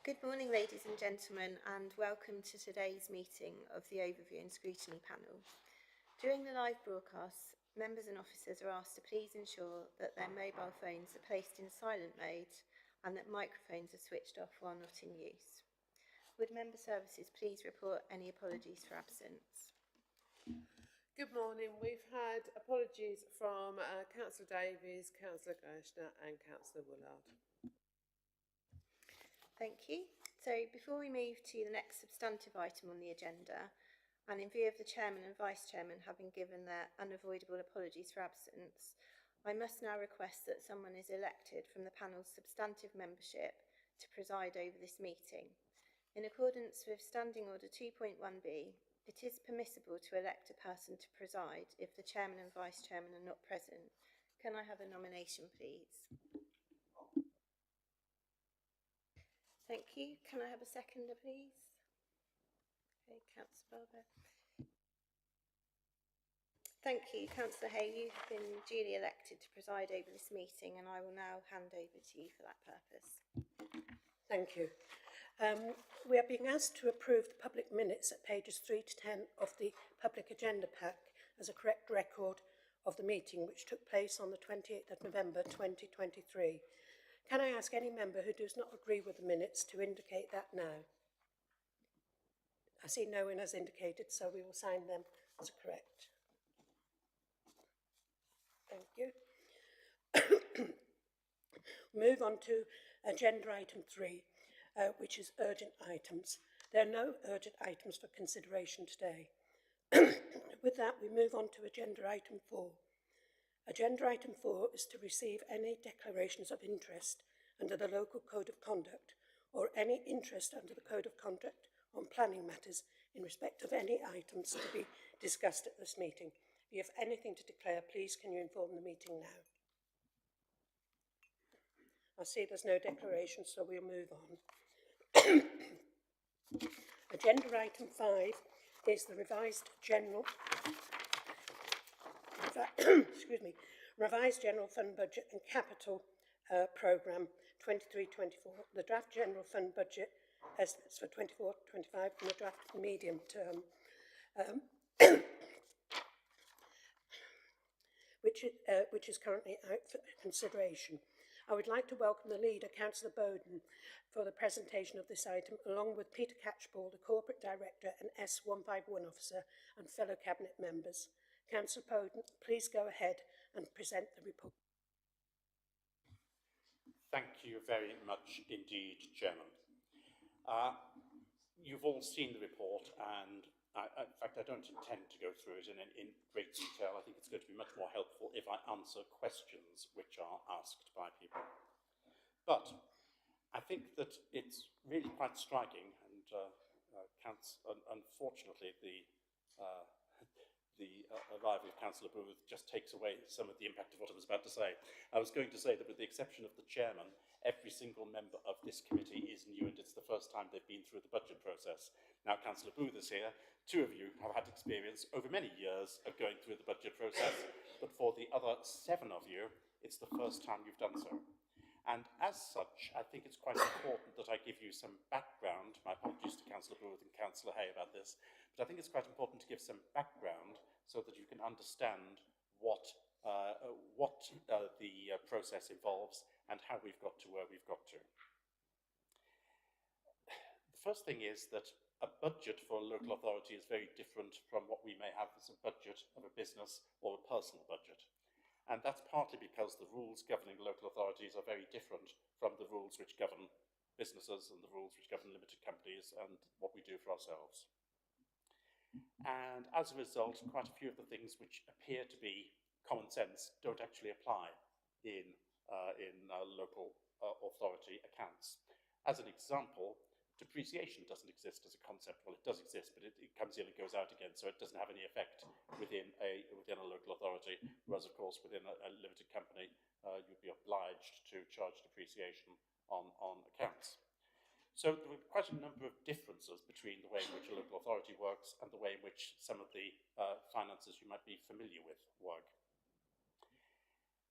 Good morning, ladies and gentlemen, and welcome to today's meeting of the Overview and Scrutiny panel. During the live broadcast, members and officers are asked to please ensure that their mobile phones are placed in silent mode and that microphones are switched off while not in use. Would member services please report any apologies for absence? Good morning. We've had apologies from Councillor Davies, Councillor Gershner and Councillor Woolard. Thank you. So before we move to the next substantive item on the agenda, and in view of the Chairman and Vice Chairman having given their unavoidable apologies for absence, I must now request that someone is elected from the panel's substantive membership to preside over this meeting. In accordance with Standing Order 2.1b, it is permissible to elect a person to preside if the Chairman and Vice Chairman are not present. Can I have a nomination, please? Thank you. Can I have a seconder, please? Okay, Councillor Barber. Thank you, Councillor Hay. You've been duly elected to preside over this meeting, and I will now hand over to you for that purpose. Thank you. We are being asked to approve the public minutes at pages 3 to 10 of the public agenda pack as a correct record of the meeting which took place on the 28th of November 2023. Can I ask any member who does not agree with the minutes to indicate that now? I see no one has indicated, so we will sign them as correct. Thank you. Move on to agenda item 3, which is urgent items. There are no urgent items for consideration today. With that, we move on to agenda item 4. Agenda item 4 is to receive any declarations of interest under the local code of conduct or any interest under the code of conduct on planning matters in respect of any items to be discussed at this meeting. If you have anything to declare, please can you inform the meeting now? I see there's no declaration, so we'll move on. Agenda item 5 is the revised general revised general fund budget and capital programme 23-24. The draft general fund budget estimates for 24-25 and the draft medium term, which is currently out for consideration. I would like to welcome the leader, Councillor Bowden, for the presentation of this item, along with Peter Catchpole, the Corporate Director and S151 Officer, and fellow Cabinet members. Councillor Bowden, please go ahead and present the report. Thank you very much indeed, Chairman. You've all seen the report, and in fact, I don't intend to go through it in great detail. I think it's going to be much more helpful if I answer questions which are asked by people. But I think that it's really quite striking, and unfortunately, the arrival of Councillor Booth just takes away some of the impact of what I was about to say. I was going to say that with the exception of the chairman, every single member of this committee is new, and it's the first time they've been through the budget process. Now, Councillor Booth is here. 2 of you have had experience over many years of going through the budget process, but for the other 7 of you, it's the first time you've done so. And as such, I think it's quite important that I give you some background. My apologies to Councillor Booth and Councillor Hay about this, but I think it's quite important to give some background so that you can understand what the process involves and how we've got to where we've got to. The first thing is that a budget for a local authority is very different from what we may have as a budget of a business or a personal budget. And that's partly because the rules governing local authorities are very different from the rules which govern businesses and the rules which govern limited companies and what we do for ourselves. And as a result, quite a few of the things which appear to be common sense don't actually apply in local authority accounts. As an example, depreciation doesn't exist as a concept. Well, it does exist, but it comes in and goes out again, so it doesn't have any effect within a local authority, whereas, of course, within a limited company, you'd be obliged to charge depreciation on accounts. So there are quite a number of differences between the way in which a local authority works and the way in which some of the finances you might be familiar with work.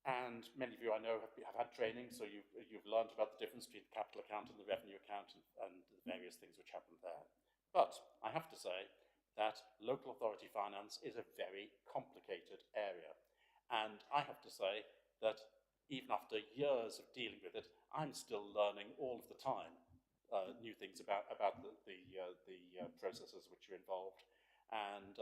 And many of you I know have had training, so you've learned about the difference between the capital account and the revenue account and the various things which happen there. But I have to say that local authority finance is a very complicated area. And I have to say that even after years of dealing with it, I'm still learning all of the time new things about the processes which are involved. And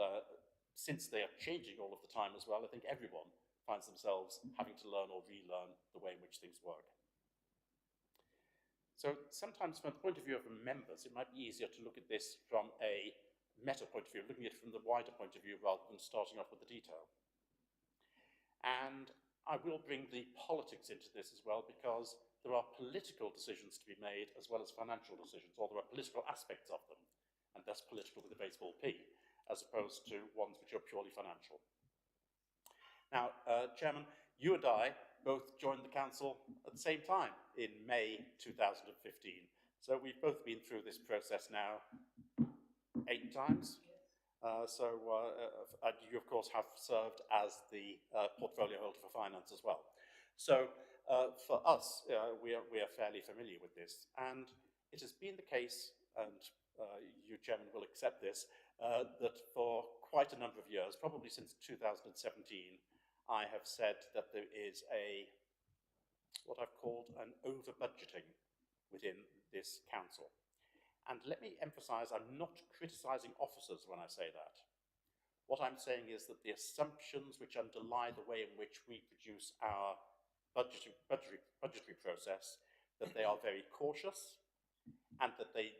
since they are changing all of the time as well, I think everyone finds themselves having to learn or relearn the way in which things work. So sometimes from the point of view of members, it might be easier to look at this from a meta point of view, looking at it from the wider point of view rather than starting off with the detail. And I will bring the politics into this as well, because there are political decisions to be made as well as financial decisions, or there are political aspects of them, and thus political with a very small p, as opposed to ones which are purely financial. Now, Chairman, you and I both joined the council at the same time in May 2015. So we've both been through this process now 8 times. You, of course, have served as the portfolio holder for finance as well. So for us, we are fairly familiar with this. And it has been the case, and you, Chairman, will accept this, that for quite a number of years, probably since 2017, I have said that there is what I've called an over-budgeting within this council. And let me emphasise, I'm not criticising officers when I say that. What I'm saying is that the assumptions which underlie the way in which we produce our budgetary process, that they are very cautious and that they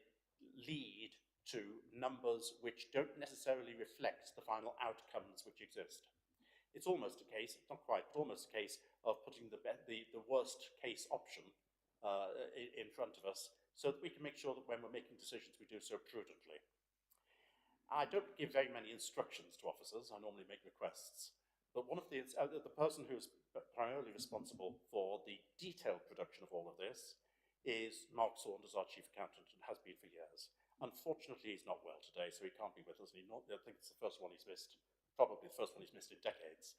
lead to numbers which don't necessarily reflect the final outcomes which exist. It's almost a case, not quite, but almost a case of putting the worst case option in front of us so that we can make sure that when we're making decisions, we do so prudently. I don't give very many instructions to officers. I normally make requests. But one of the person who's primarily responsible for the detailed production of all of this is Mark Saunders, our chief accountant, and has been for years. Unfortunately, he's not well today, so he can't be with us. And I think it's the first one he's missed. Probably the first one he's missed in decades.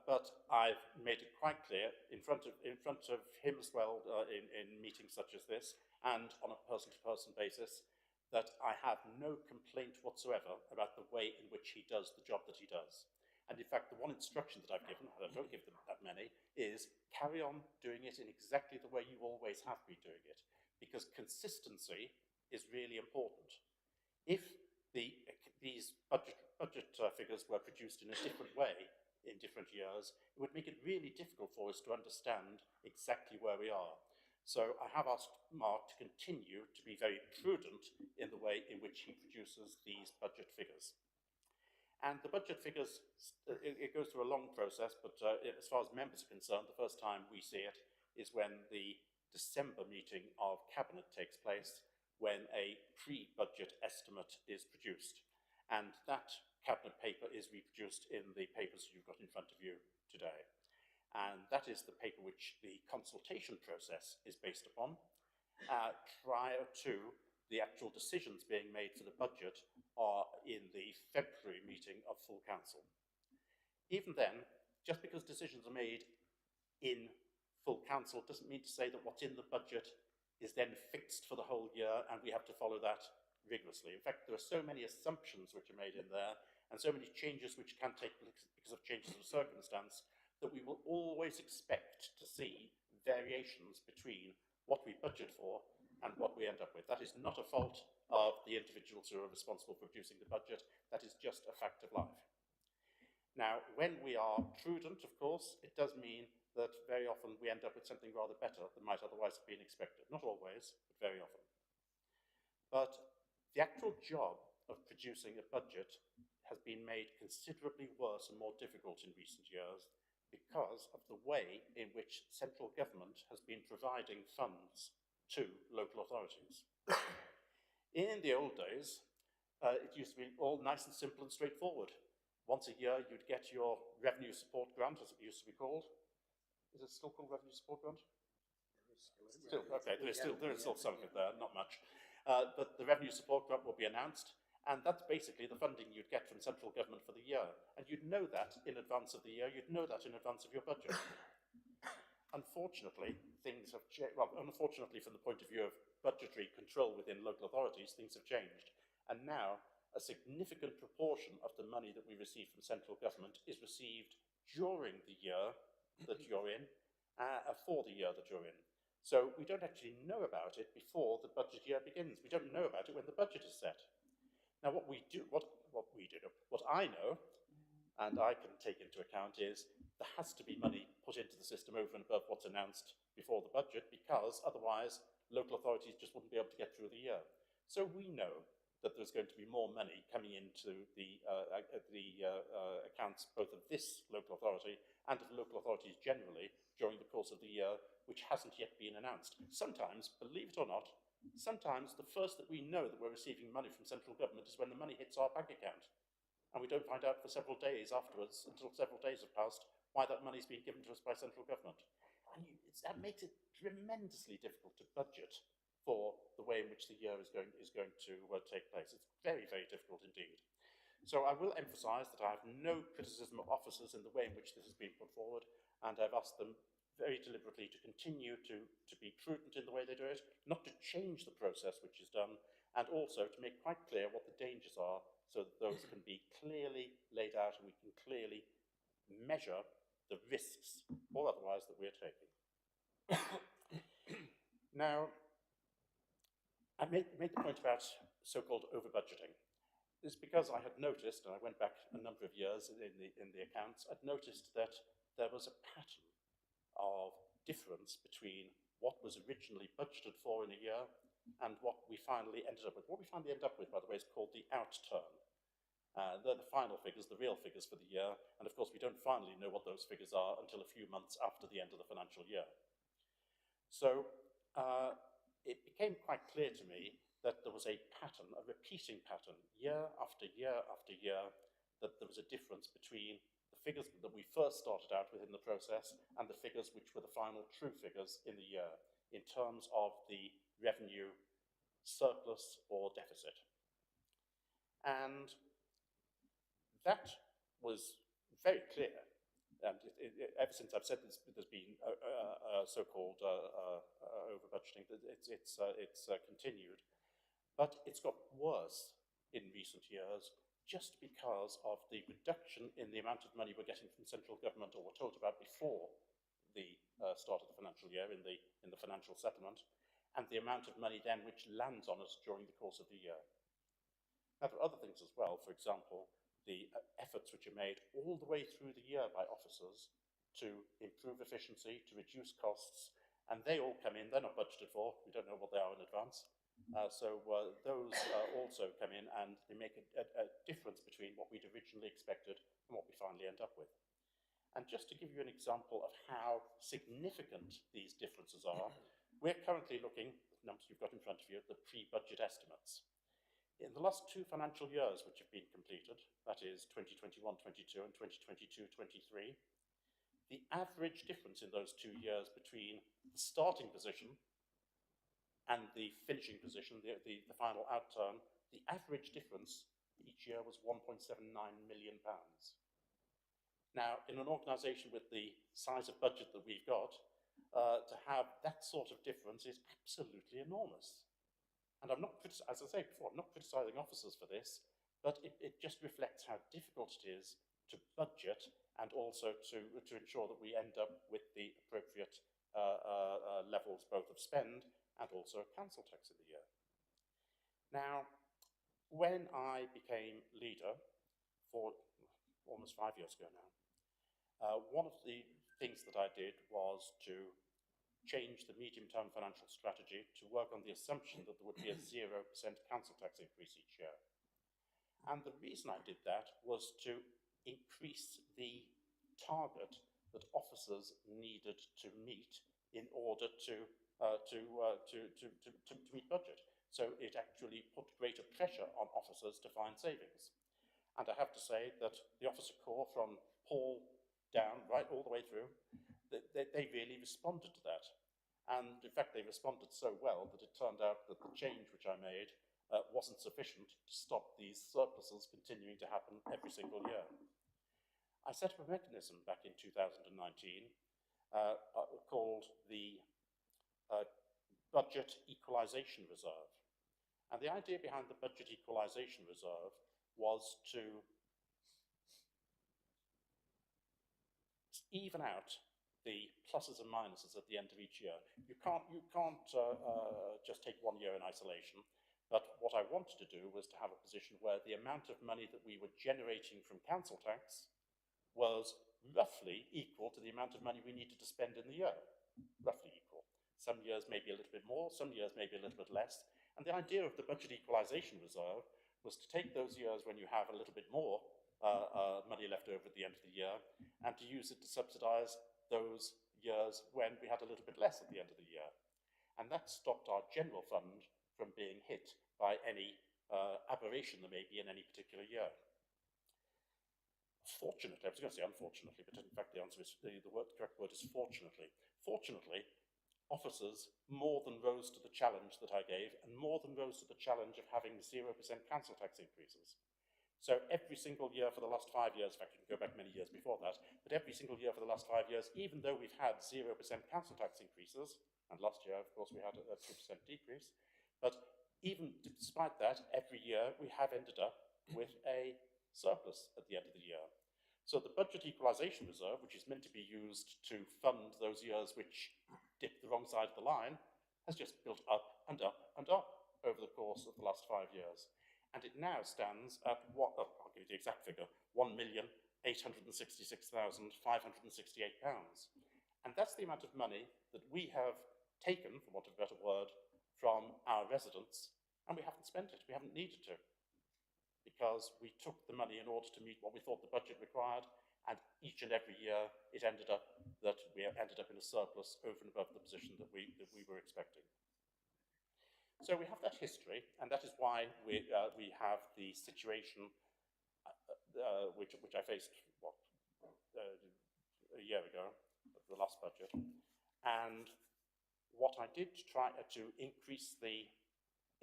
But I've made it quite clear in front of him as well in meetings such as this and on a person-to-person basis that I have no complaint whatsoever about the way in which he does the job that he does. And in fact, the one instruction that I've given, and I don't give them that many, is carry on doing it in exactly the way you always have been doing it, because consistency is really important. If these budget figures were produced in a different way in different years, it would make it really difficult for us to understand exactly where we are. So I have asked Mark to continue to be very prudent in the way in which he produces these budget figures. And the budget figures, it goes through a long process, but as far as members are concerned, the first time we see it is when the December meeting of Cabinet takes place, when a pre-budget estimate is produced. And that Cabinet paper is reproduced in the papers you've got in front of you today. And that is the paper which the consultation process is based upon prior to the actual decisions being made for the budget are in the February meeting of full council. Even then, just because decisions are made in full council doesn't mean to say that what's in the budget is then fixed for the whole year and we have to follow that rigorously. In fact, there are so many assumptions which are made in there and so many changes which can take place because of changes of circumstance that we will always expect to see variations between what we budget for and what we end up with. That is not a fault of the individuals who are responsible for producing the budget. That is just a fact of life. Now, when we are prudent, of course, it does mean that very often we end up with something rather better than might otherwise have been expected. Not always, but very often. But the actual job of producing a budget has been made considerably worse and more difficult in recent years because of the way in which central government has been providing funds to local authorities. In the old days, it used to be all nice and simple and straightforward. Once a year, you'd get your revenue support grant, as it used to be called. Is it still called revenue support grant? Still, okay, there is still some of it there, not much. But the revenue support grant will be announced, And that's basically the funding you'd get from central government for the year. And you'd know that in advance of the year, you'd know that in advance of your budget. Unfortunately, things have changed. Well, unfortunately, from the point of view of budgetary control within local authorities, things have changed. And now, a significant proportion of the money that we receive from central government is received during the year that you're in, for the year that you're in. So we don't actually know about it before the budget year begins. We don't know about it when the budget is set. Now, what I know, and I can take into account, is there has to be money put into the system over and above what's announced before the budget, because otherwise local authorities just wouldn't be able to get through the year. So we know that there's going to be more money coming into the accounts both of this local authority and of local authorities generally during the course of the year, which hasn't yet been announced. Sometimes, believe it or not, sometimes the first that we know that we're receiving money from central government is when the money hits our bank account. And we don't find out for several days afterwards, until several days have passed, why that money's been given to us by central government. And that makes it tremendously difficult to budget for the way in which the year is going to take place. It's very, very difficult indeed. So I will emphasise that I have no criticism of officers in the way in which this has been put forward, and I've asked them very deliberately to continue to be prudent in the way they do it, not to change the process which is done, and also to make quite clear what the dangers are so that those can be clearly laid out and we can clearly measure the risks or otherwise that we're taking. Now, I made the point about so-called over-budgeting. It's because I had noticed, and I went back a number of years in the accounts, I'd noticed that there was a pattern of difference between what was originally budgeted for in a year and what we finally ended up with. What we finally ended up with, by the way, is called the outturn. They're the final figures, the real figures for the year, and of course we don't finally know what those figures are until a few months after the end of the financial year. So it became quite clear to me that there was a pattern, a repeating pattern, year after year after year, that there was a difference between the figures that we first started out with in the process and the figures which were the final true figures in the year in terms of the revenue surplus or deficit. And that was very clear. And ever since I've said this, there's been so-called over-budgeting. It's continued. But it's got worse in recent years just because of the reduction in the amount of money we're getting from central government, or were told about before the start of the financial year in the financial settlement, and the amount of money then which lands on us during the course of the year. Now, there are other things as well. For example, the efforts which are made all the way through the year by officers to improve efficiency, to reduce costs, and they all come in. They're not budgeted for. We don't know what they are in advance. So those also come in, and they make a difference between what we'd originally expected and what we finally end up with. And just to give you an example of how significant these differences are, we're currently looking, the numbers you've got in front of you, at the pre-budget estimates. In the last two financial years which have been completed, that is 2021-22 and 2022-23, the average difference in those 2 years between the starting position and the finishing position, the final outturn, the average difference each year was £1.79 million. Now, in an organisation with the size of budget that we've got, to have that sort of difference is absolutely enormous. And I'm not, as I say before, I'm not criticising officers for this, but it just reflects how difficult it is to budget and also to ensure that we end up with the appropriate levels both of spend and also council tax in the year. Now, when I became leader for almost 5 years ago now, one of the things that I did was to change the medium-term financial strategy to work on the assumption that there would be a 0% council tax increase each year. And the reason I did that was to increase the target that officers needed to meet in order to meet budget. So it actually put greater pressure on officers to find savings. And I have to say that the officer corps, from Paul down, right all the way through, they really responded to that. And in fact, they responded so well that it turned out that the change which I made wasn't sufficient to stop these surpluses continuing to happen every single year. I set up a mechanism back in 2019 called the Budget Equalisation Reserve. And the idea behind the Budget Equalisation Reserve was to even out the pluses and minuses at the end of each year. You can't just take 1 year in isolation. But what I wanted to do was to have a position where the amount of money that we were generating from council tax was roughly equal to the amount of money we needed to spend in the year. Roughly equal. Some years maybe a little bit more, some years maybe a little bit less. And the idea of the Budget Equalisation Reserve was to take those years when you have a little bit more money left over at the end of the year and to use it to subsidise those years when we had a little bit less at the end of the year. And that stopped our general fund from being hit by any aberration there may be in any particular year. Fortunately, I was going to say unfortunately, but in fact the answer is, the correct word is fortunately. Fortunately, officers more than rose to the challenge that I gave and more than rose to the challenge of having 0% council tax increases. So every single year for the last 5 years, in fact you can go back many years before that, but every single year for the last 5 years, even though we've had 0% council tax increases, and last year of course we had a 2% decrease, but even despite that, every year we have ended up with a surplus at the end of the year. So the Budget Equalisation Reserve, which is meant to be used to fund those years which dip the wrong side of the line, has just built up and up and up over the course of the last 5 years. And it now stands at what, I'll give you the exact figure, £1,866,568. And that's the amount of money that we have taken, for want of a better word, from our residents, and we haven't spent it, we haven't needed to, because we took the money in order to meet what we thought the budget required, and each and every year it ended up that we ended up in a surplus over and above the position that we were expecting. So we have that history, and that is why we have the situation which I faced a year ago, the last budget, and what I did to try to increase the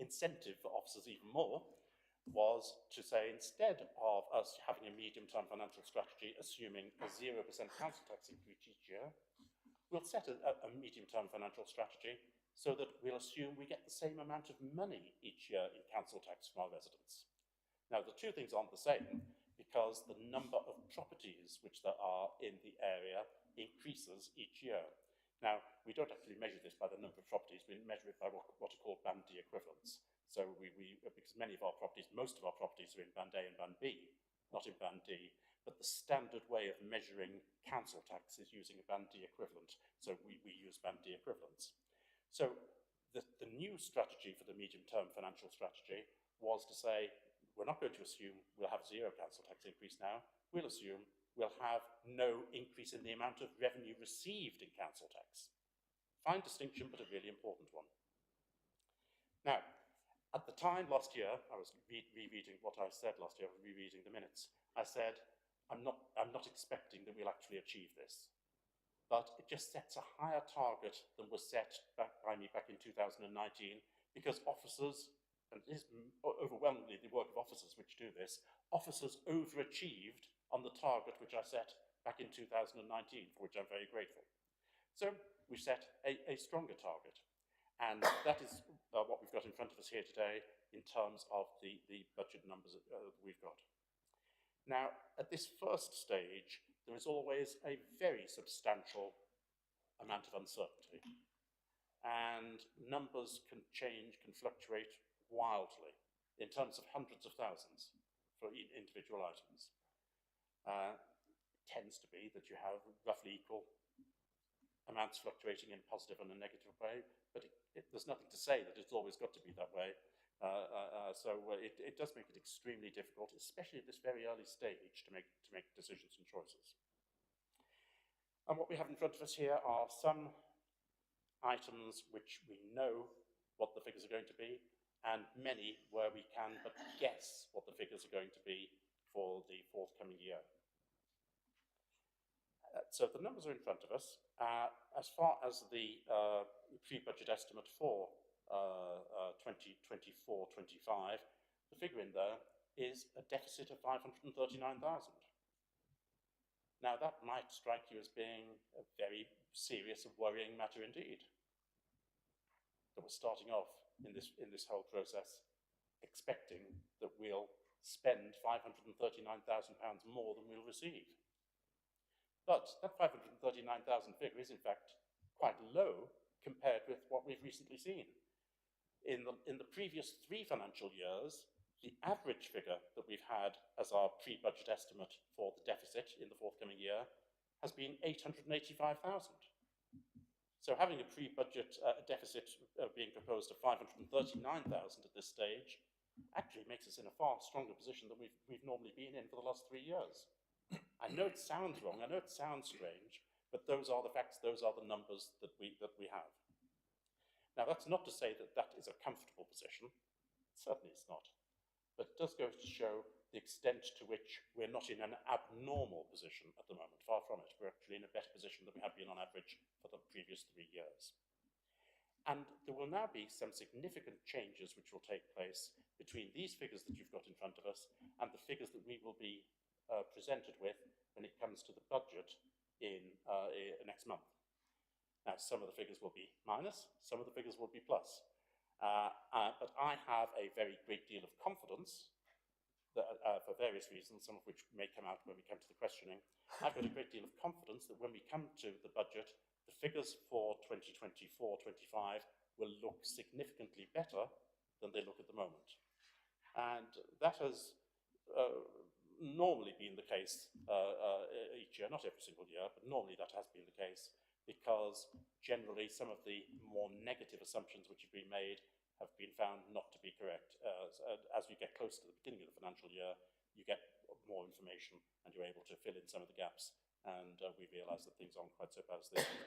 incentive for officers even more was to say, instead of us having a medium-term financial strategy assuming a 0% council tax increase each year, we'll set a medium-term financial strategy so that we'll assume we get the same amount of money each year in council tax from our residents. Now, the two things aren't the same because the number of properties which there are in the area increases each year. Now, we don't actually measure this by the number of properties, we measure it by what are called Band D equivalents. So because many of our properties, most of our properties are in Band A and Band B, not in Band D, but the standard way of measuring council tax is using a Band D equivalent. So we use Band D equivalents. So the new strategy for the medium-term financial strategy was to say, we're not going to assume we'll have 0 council tax increase now, we'll assume we'll have no increase in the amount of revenue received in council tax. Fine distinction, but a really important one. Now, at the time last year, I was rereading what I said last year, I was rereading the minutes. I said, I'm not expecting that we'll actually achieve this. But it just sets a higher target than was set by me back in 2019, because officers, and it is overwhelmingly the work of officers which do this, officers overachieved on the target which I set back in 2019, for which I'm very grateful. So we set a stronger target. And that is what we've got in front of us here today in terms of the budget numbers that we've got. Now, at this first stage, there is always a very substantial amount of uncertainty. And numbers can change, can fluctuate wildly in terms of hundreds of thousands for individual items. It tends to be that you have roughly equal amounts fluctuating in a positive and a negative way, but there's nothing to say that it's always got to be that way. So it does make it extremely difficult, especially at this very early stage, to make decisions and choices. And what we have in front of us here are some items which we know what the figures are going to be, and many where we can but guess what the figures are going to be for the forthcoming year. So the numbers are in front of us. As far as the pre-budget estimate for 2024-25, the figure in there is a deficit of 539,000. Now, that might strike you as being a very serious and worrying matter indeed. That we're starting off in this whole process expecting that we'll spend £539,000 more than we'll receive. But that 539,000 figure is in fact quite low compared with what we've recently seen. In the previous 3 financial years, the average figure that we've had as our pre-budget estimate for the deficit in the forthcoming year has been 885,000. So having a pre-budget deficit being proposed of 539,000 at this stage actually makes us in a far stronger position than we've normally been in for the last 3 years. I know it sounds wrong, I know it sounds strange, but those are the facts, those are the numbers that we have. Now, that's not to say that that is a comfortable position. Certainly it's not. But it does go to show the extent to which we're not in an abnormal position at the moment. Far from it. We're actually in a better position than we have been on average for the previous 3 years. And there will now be some significant changes which will take place between these figures that you've got in front of us and the figures that we will be presented with when it comes to the budget in next month. Now, some of the figures will be minus, some of the figures will be plus. But I have a very great deal of confidence that, for various reasons, some of which may come out when we come to the questioning. I've got a great deal of confidence that when we come to the budget, the figures for 2024-25 will look significantly better than they look at the moment. And that has normally been the case each year, not every single year, but normally that has been the case, because generally some of the more negative assumptions which have been made have been found not to be correct. As we get close to the beginning of the financial year, you get more information and you're able to fill in some of the gaps, and we realise that things aren't quite so bad as they are.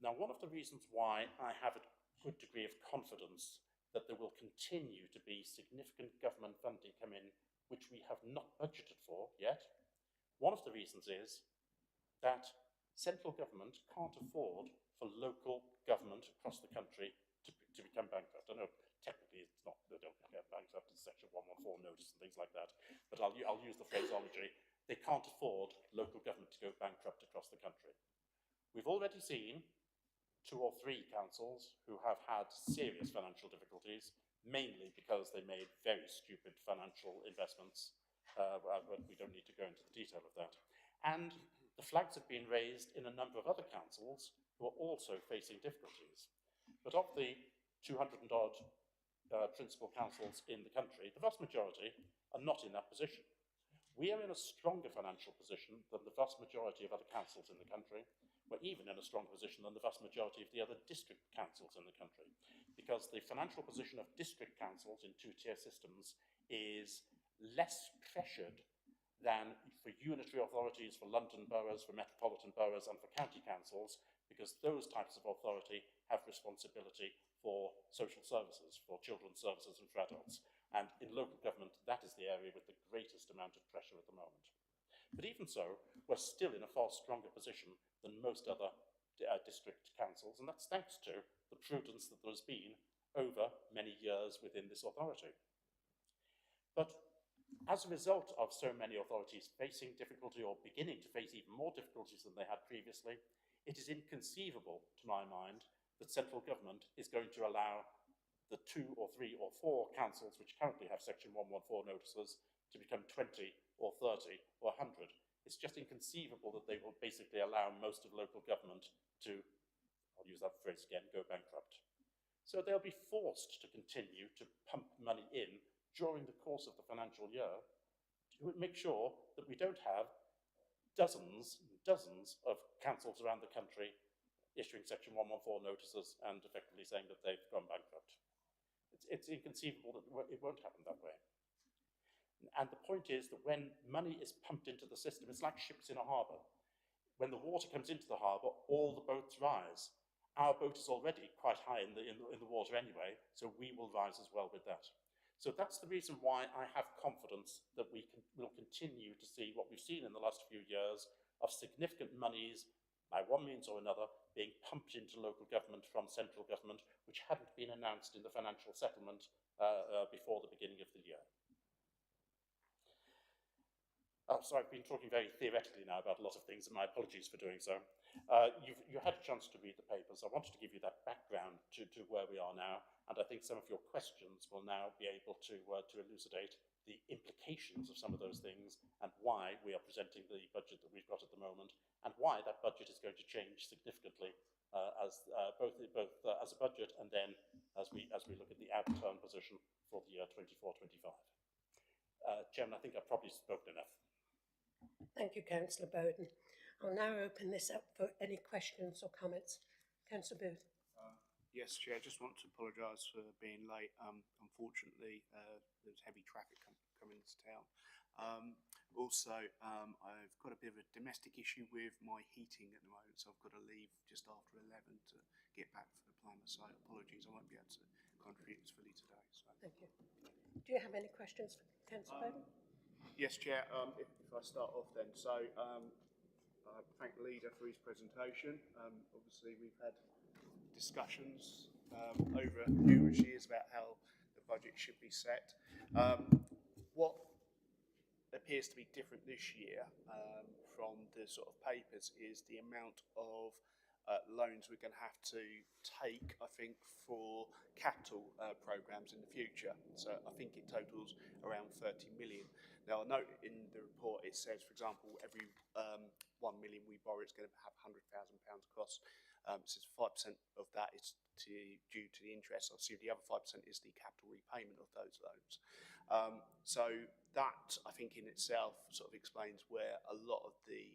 Now, one of the reasons why I have a good degree of confidence that there will continue to be significant government funding come in which we have not budgeted for yet, one of the reasons is that central government can't afford for local government across the country to become bankrupt. I know technically it's not, they don't get bankrupt, it's Section 114 notice and things like that, but I'll use the phraseology. They can't afford local government to go bankrupt across the country. We've already seen 2 or 3 councils who have had serious financial difficulties, mainly because they made very stupid financial investments, but we don't need to go into the detail of that. And the flags have been raised in a number of other councils who are also facing difficulties. But of the 200 and odd principal councils in the country, the vast majority are not in that position. We are in a stronger financial position than the vast majority of other councils in the country. We're even in a stronger position than the vast majority of the other district councils in the country, because the financial position of district councils in 2-tier systems is less pressured than for unitary authorities, for London boroughs, for metropolitan boroughs and for county councils, because those types of authority have responsibility for social services, for children's services and for adults. And in local government, that is the area with the greatest amount of pressure at the moment. But even so, we're still in a far stronger position than most other district councils, and that's thanks to the prudence that there has been over many years within this authority. But as a result of so many authorities facing difficulty or beginning to face even more difficulties than they had previously, it is inconceivable, to my mind, that central government is going to allow the 2 or 3 or 4 councils which currently have Section 114 notices to become 20 or 30 or 100. It's just inconceivable that they will basically allow most of local government to, I'll use that phrase again, go bankrupt. So they'll be forced to continue to pump money in during the course of the financial year to make sure that we don't have dozens and dozens of councils around the country issuing Section 114 notices and effectively saying that they've gone bankrupt. It's inconceivable that it won't happen that way. And the point is that when money is pumped into the system, it's like ships in a harbour. When the water comes into the harbour, all the boats rise. Our boat is already quite high in the water anyway, so we will rise as well with that. So that's the reason why I have confidence that will continue to see what we've seen in the last few years of significant monies by one means or another, being pumped into local government from central government, which hadn't been announced in the financial settlement before the beginning of the year. So I've been talking very theoretically now about a lot of things, and my apologies for doing so. You had a chance to read the papers. I wanted to give you that background to where we are now, and I think some of your questions will now be able to elucidate the implications of some of those things and why we are presenting the budget that we've got at the moment, and why that budget is going to change significantly both as a budget and then as we look at the outturn position for the year 24-25. Chairman, I think I've probably spoken enough. Thank you, Councillor Bowden. I'll now open this up for any questions or comments. Councillor Booth. Yes, Chair, I just want to apologise for being late. Unfortunately, there was heavy traffic coming into town. Also, I've got a bit of a domestic issue with my heating at the moment, so I've got to leave just after 11 to get back for the plumber, so apologies, I won't be able to contribute as fully today. So. Thank you. Do you have any questions for Councillor Bowden? Yes, Chair, if I start off then. So, I thank the leader for his presentation. Obviously, we've had discussions over numerous years about how the budget should be set. What appears to be different this year from the sort of papers is the amount of loans we're going to have to take, I think, for capital programmes in the future. So I think it totals around 30 million. Now, I note in the report it says, for example, every 1 million we borrow is going to have £100,000 cost. So 5% of that is due to the interest. Obviously, the other 5% is the capital repayment of those loans. So that, I think, in itself sort of explains where a lot of the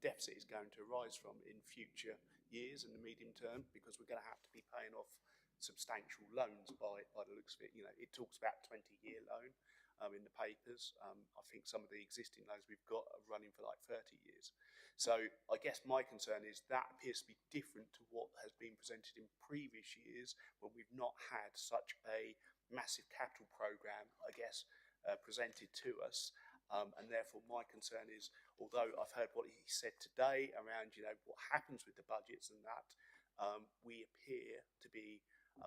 deficit is going to arise from in future years in the medium term, because we're going to have to be paying off substantial loans by the looks of it. You know, it talks about 20-year loan in the papers. I think some of the existing loans we've got are running for like 30 years. So I guess my concern is that appears to be different to what has been presented in previous years when we've not had such a massive capital programme, I guess, presented to us. And therefore my concern is, although I've heard what he said today around, you know, what happens with the budgets and that, we appear to be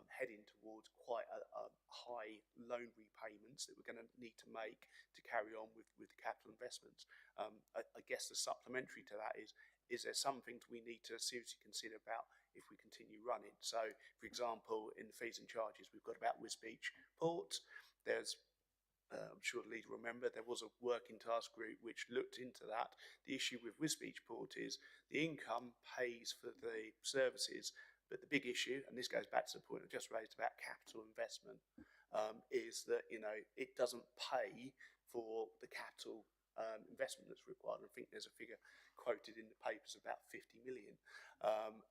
heading towards quite a high loan repayments that we're going to need to make to carry on with capital investments. I guess the supplementary to that is there some things we need to seriously consider about if we continue running? So, for example, in the fees and charges, we've got about Wisbech Port. There's I'm sure the leader will remember, there was a working task group which looked into that. The issue with Wisbech Port is the income pays for the services, but the big issue, and this goes back to the point I just raised about capital investment, is that, you know, it doesn't pay for the capital investment that's required. I think there's a figure quoted in the papers about 50 million.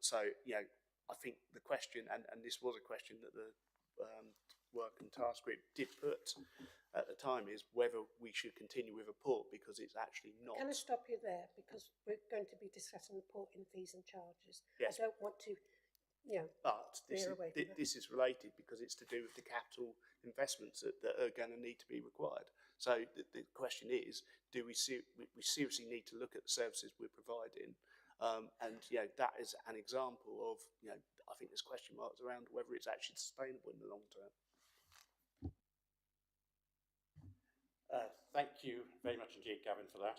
So, you know, I think the question, and this was a question that the work and task group did put at the time, is whether we should continue with a port, because it's actually not. Can I stop you there, because we're going to be discussing the port in fees and charges. Yes. I don't want to, you know, but this is related because it's to do with the capital investments that are going to need to be required. So the question is, do we seriously need to look at the services we're providing? And, you know, that is an example of, you know, I think there's question marks around whether it's actually sustainable in the long term. Thank you very much indeed, Gavin, for that.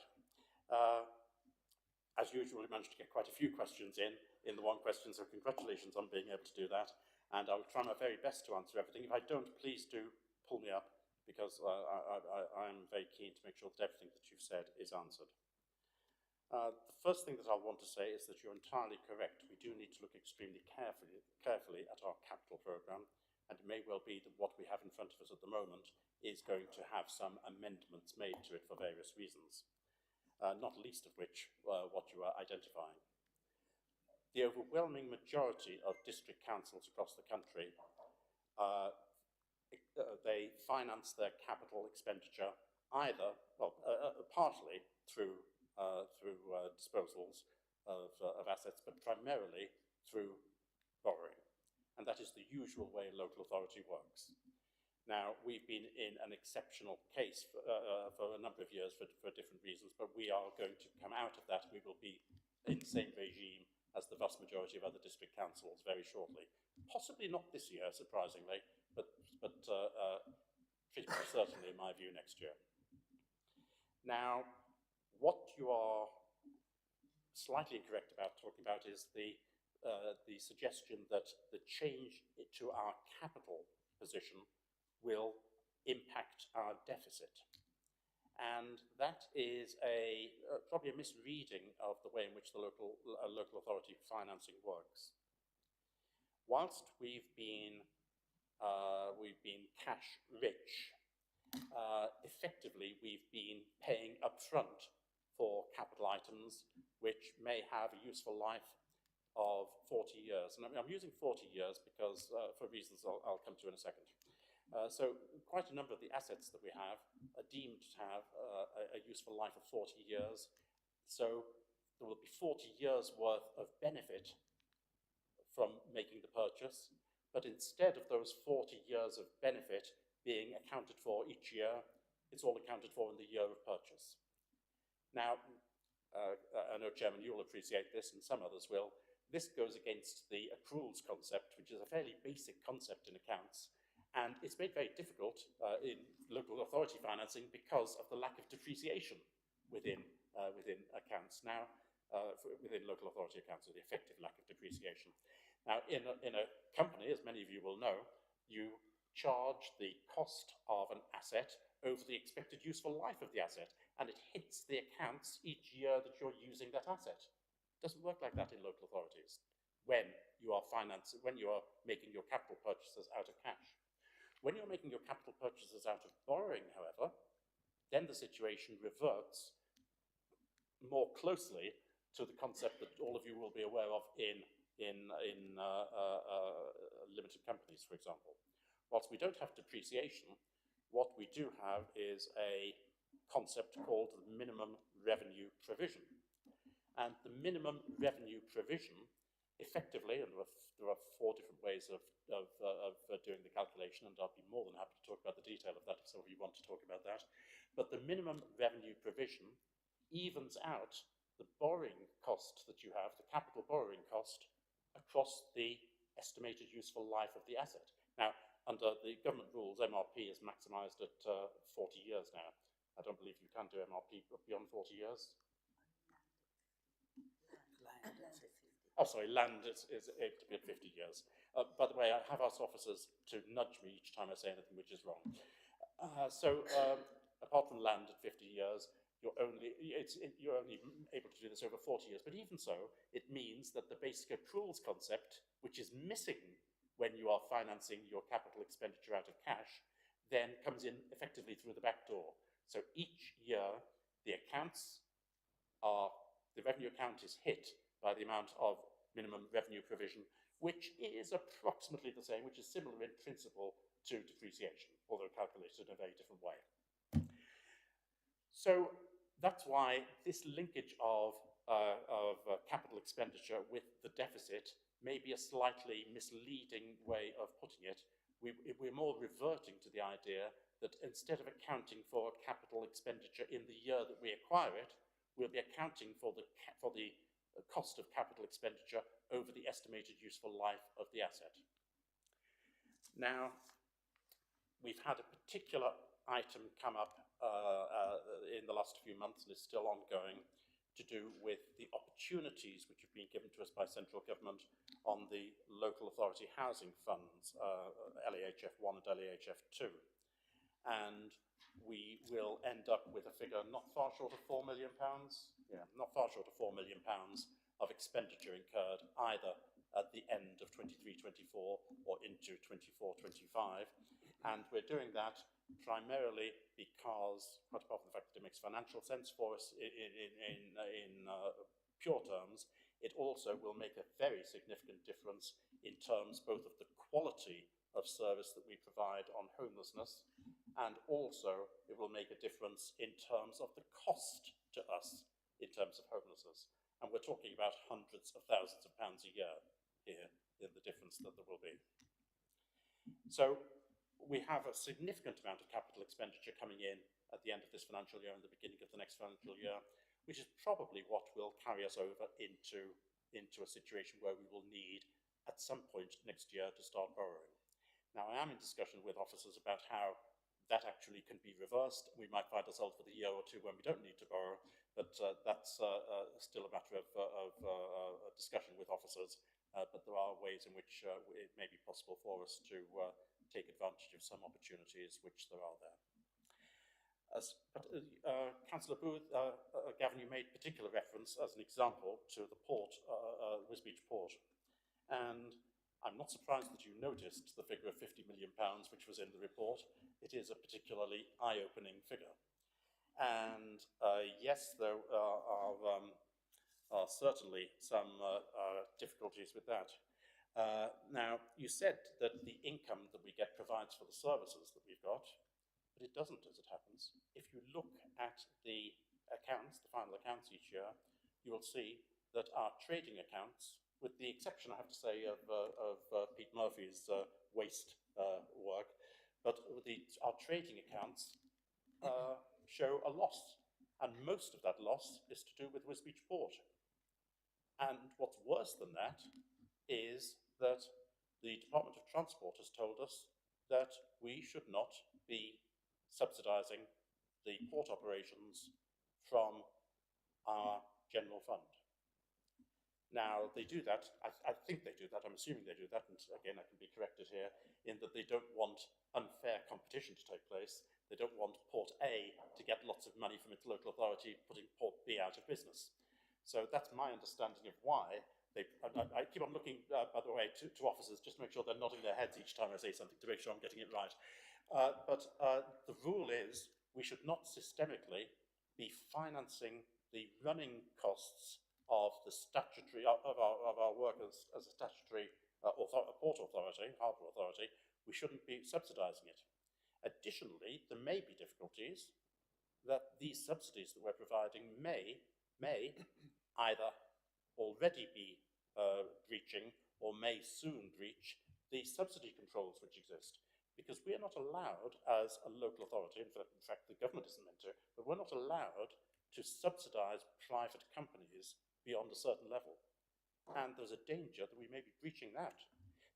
As usual, we managed to get quite a few questions in the one question, so congratulations on being able to do that. And I will try my very best to answer everything. If I don't, please do pull me up, because I'm very keen to make sure that everything that you've said is answered. The first thing that I want to say is that you're entirely correct. We do need to look extremely carefully at our capital programme, and it may well be that what we have in front of us at the moment is going to have some amendments made to it for various reasons, not least of which what you are identifying. The overwhelming majority of district councils across the country, they finance their capital expenditure either, partly through disposals of assets, but primarily through borrowing. And that is the usual way a local authority works. Now, we've been in an exceptional case for a number of years for different reasons, but we are going to come out of that. We will be in the same regime as the vast majority of other district councils very shortly. Possibly not this year, surprisingly, but pretty much certainly, in my view, next year. Now, what you are slightly incorrect about talking about is the suggestion that the change to our capital position will impact our deficit. And that is probably a misreading of the way in which the local authority financing works. Whilst we've been cash rich, effectively we've been paying upfront for capital items which may have a useful life of 40 years. And I'm using 40 years because, for reasons I'll come to in a second. So quite a number of the assets that we have are deemed to have a useful life of 40 years. So there will be 40 years worth of benefit from making the purchase, but instead of those 40 years of benefit being accounted for each year, it's all accounted for in the year of purchase. Now, I know, Chairman, you'll appreciate this and some others will. This goes against the accruals concept, which is a fairly basic concept in accounts, and it's made very difficult in local authority financing because of the lack of depreciation within accounts now, within local authority accounts, or the effective lack of depreciation. Now, in a company, as many of you will know, you charge the cost of an asset over the expected useful life of the asset, and it hits the accounts each year that you're using that asset. It doesn't work like that in local authorities when you are making your capital purchases out of cash. When you're making your capital purchases out of borrowing, however, then the situation reverts more closely to the concept that all of you will be aware of in limited companies, for example. Whilst we don't have depreciation, what we do have is a concept called the minimum revenue provision. And the minimum revenue provision, effectively, and there are 4 different ways of doing the calculation, and I'll be more than happy to talk about the detail of that if some of you want to talk about that. But the minimum revenue provision evens out the borrowing cost that you have, the capital borrowing cost, across the estimated useful life of the asset. Now, under the government rules, MRP is maximised at 40 years now. I don't believe you can do MRP beyond 40 years. Oh, sorry, land is able to be at 50 years. By the way, I have asked officers to nudge me each time I say anything which is wrong. Apart from land at 50 years, you're only able to do this over 40 years. But even so, it means that the basic accruals concept, which is missing when you are financing your capital expenditure out of cash, then comes in effectively through the back door. So each year, the revenue account is hit by the amount of minimum revenue provision, which is approximately the same, which is similar in principle to depreciation, although calculated in a very different way. So that's why this linkage of capital expenditure with the deficit may be a slightly misleading way of putting it. We're more reverting to the idea that instead of accounting for capital expenditure in the year that we acquire it, we'll be accounting for the cost of capital expenditure over the estimated useful life of the asset. Now, we've had a particular item come up in the last few months, and is still ongoing, to do with the opportunities which have been given to us by central government on the local authority housing funds, LAHF1 and LAHF2. And we will end up with a figure not far short of £4 million, not far short of £4 million of expenditure incurred either at the end of 23-24 or into 24-25. And we're doing that primarily because, quite apart from the fact that it makes financial sense for us in pure terms, it also will make a very significant difference in terms both of the quality of service that we provide on homelessness, and also it will make a difference in terms of the cost to us in terms of homelessness. And we're talking about hundreds of thousands of pounds a year here in the difference that there will be. So we have a significant amount of capital expenditure coming in at the end of this financial year and the beginning of the next financial year, which is probably what will carry us over into into a situation where we will need, at some point next year, to start borrowing. Now, I am in discussion with officers about how that actually can be reversed. We might find ourselves with a year or two when we don't need to borrow, but that's still a matter of discussion with officers. But there are ways in which it may be possible for us to take advantage of some opportunities which there are there. Councillor Booth, Gavin, you made particular reference as an example to the port, Wisbech Port. And I'm not surprised that you noticed the figure of £50 million which was in the report. It is a particularly eye-opening figure. And yes, there are certainly some difficulties with that. Now, you said that the income that we get provides for the services that we've got, but it doesn't, as it happens. If you look at the accounts, the final accounts each year, you will see that our trading accounts, with the exception, I have to say, of Pete Murphy's waste work, but our trading accounts show a loss, and most of that loss is to do with Wisbech Port. And what's worse than that is that the Department of Transport has told us that we should not be subsidising the port operations from our general fund. Now, they do that, I think they do that, I'm assuming they do that, and again, I can be corrected here, in that they don't want unfair competition to take place. They don't want Port A to get lots of money from its local authority, putting Port B out of business. So that's my understanding of why they... I keep on looking, by the way, to officers, just to make sure they're nodding their heads each time I say something, to make sure I'm getting it right. But the rule is we should not systemically be financing the running costs of the statutory of our workers as a statutory port authority, harbour authority. We shouldn't be subsidising it. Additionally, there may be difficulties that these subsidies that we're providing may either already be breaching or may soon breach the subsidy controls which exist. Because we are not allowed, as a local authority, in fact the government isn't meant to, but we're not allowed to subsidise private companies beyond a certain level. And there's a danger that we may be breaching that.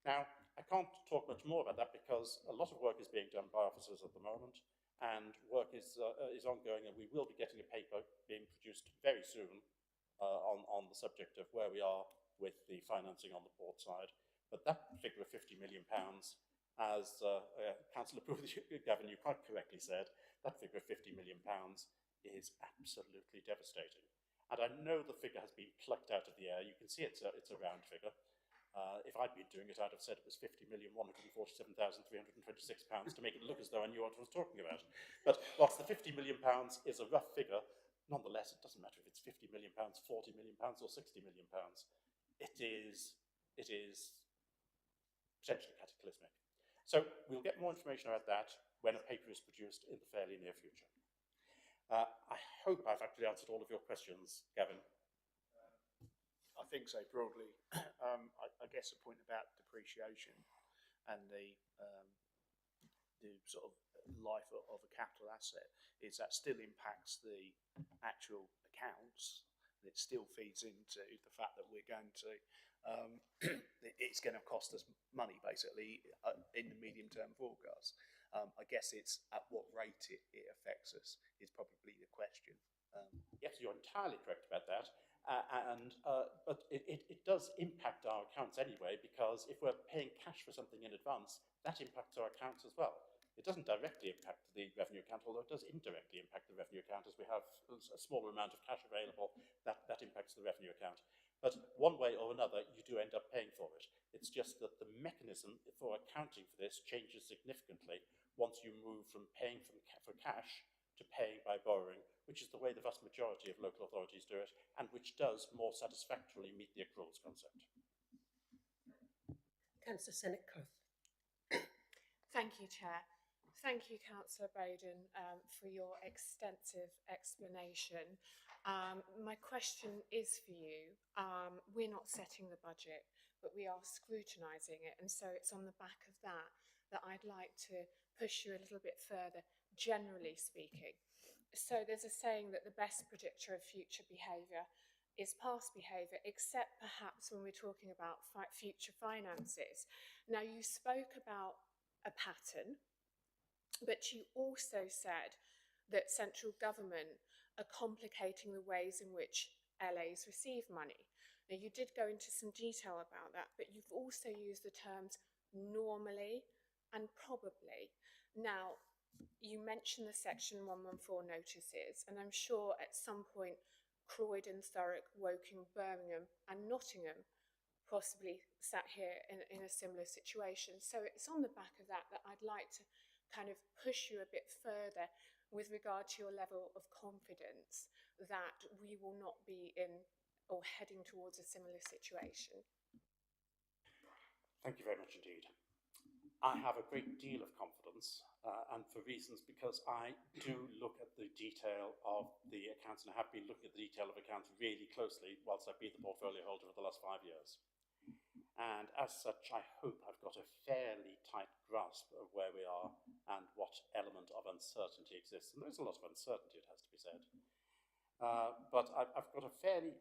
Now, I can't talk much more about that because a lot of work is being done by officers at the moment, and work is ongoing, and we will be getting a paper being produced very soon on the subject of where we are with the financing on the port side. But that figure of £50 million, as Councillor Booth, Gavin, you quite correctly said, that figure of £50 million is absolutely devastating. And I know the figure has been plucked out of the air. You can see it's a round figure. If I'd been doing it, I'd have said it was £50,147,326 to make it look as though I knew what I was talking about. But whilst the £50 million is a rough figure, nonetheless, it doesn't matter if it's £50 million, £40 million, or £60 million. It is potentially cataclysmic. So we'll get more information about that when a paper is produced in the fairly near future. I hope I've actually answered all of your questions, Gavin. I think so, broadly. I guess a point about depreciation and the sort of life of a capital asset is that still impacts the actual accounts. It still feeds into the fact that we're going to, it's going to cost us money, basically, in the medium-term forecast. I guess it's at what rate it affects us is probably the question. Yes, you're entirely correct about that. But it does impact our accounts anyway, because if we're paying cash for something in advance, that impacts our accounts as well. It doesn't directly impact the revenue account, although it does indirectly impact the revenue account. As we have a smaller amount of cash available, that impacts the revenue account. But one way or another, you do end up paying for it. It's just that the mechanism for accounting for this changes significantly once you move from paying for cash to paying by borrowing, which is the way the vast majority of local authorities do it, and which does more satisfactorily meet the accruals concept. Councillor Senate-Clough. Thank you, Chair. Thank you, Councillor Baden, for your extensive explanation. My question is for you. We're not setting the budget, but we are scrutinising it, and so it's on the back of that I'd like to push you a little bit further, generally speaking. So there's a saying that the best predictor of future behaviour is past behaviour, except perhaps when we're talking about future finances. Now, you spoke about a pattern, but you also said that central government are complicating the ways in which LAs receive money. Now, you did go into some detail about that, but you've also used the terms normally and probably. Now, you mentioned the Section 114 notices, and I'm sure at some point Croydon, Thurrock, Woking, Birmingham and Nottingham possibly sat here in a similar situation. So it's on the back of that I'd like to kind of push you a bit further with regard to your level of confidence that we will not be in or heading towards a similar situation. Thank you very much indeed. I have a great deal of confidence, and for reasons because I do look at the detail of the accounts, and I have been looking at the detail of accounts really closely whilst I've been the portfolio holder for the last 5 years. And as such, I hope I've got a fairly tight grasp of where we are and what element of uncertainty exists. And there's a lot of uncertainty, it has to be said. But I've got a fairly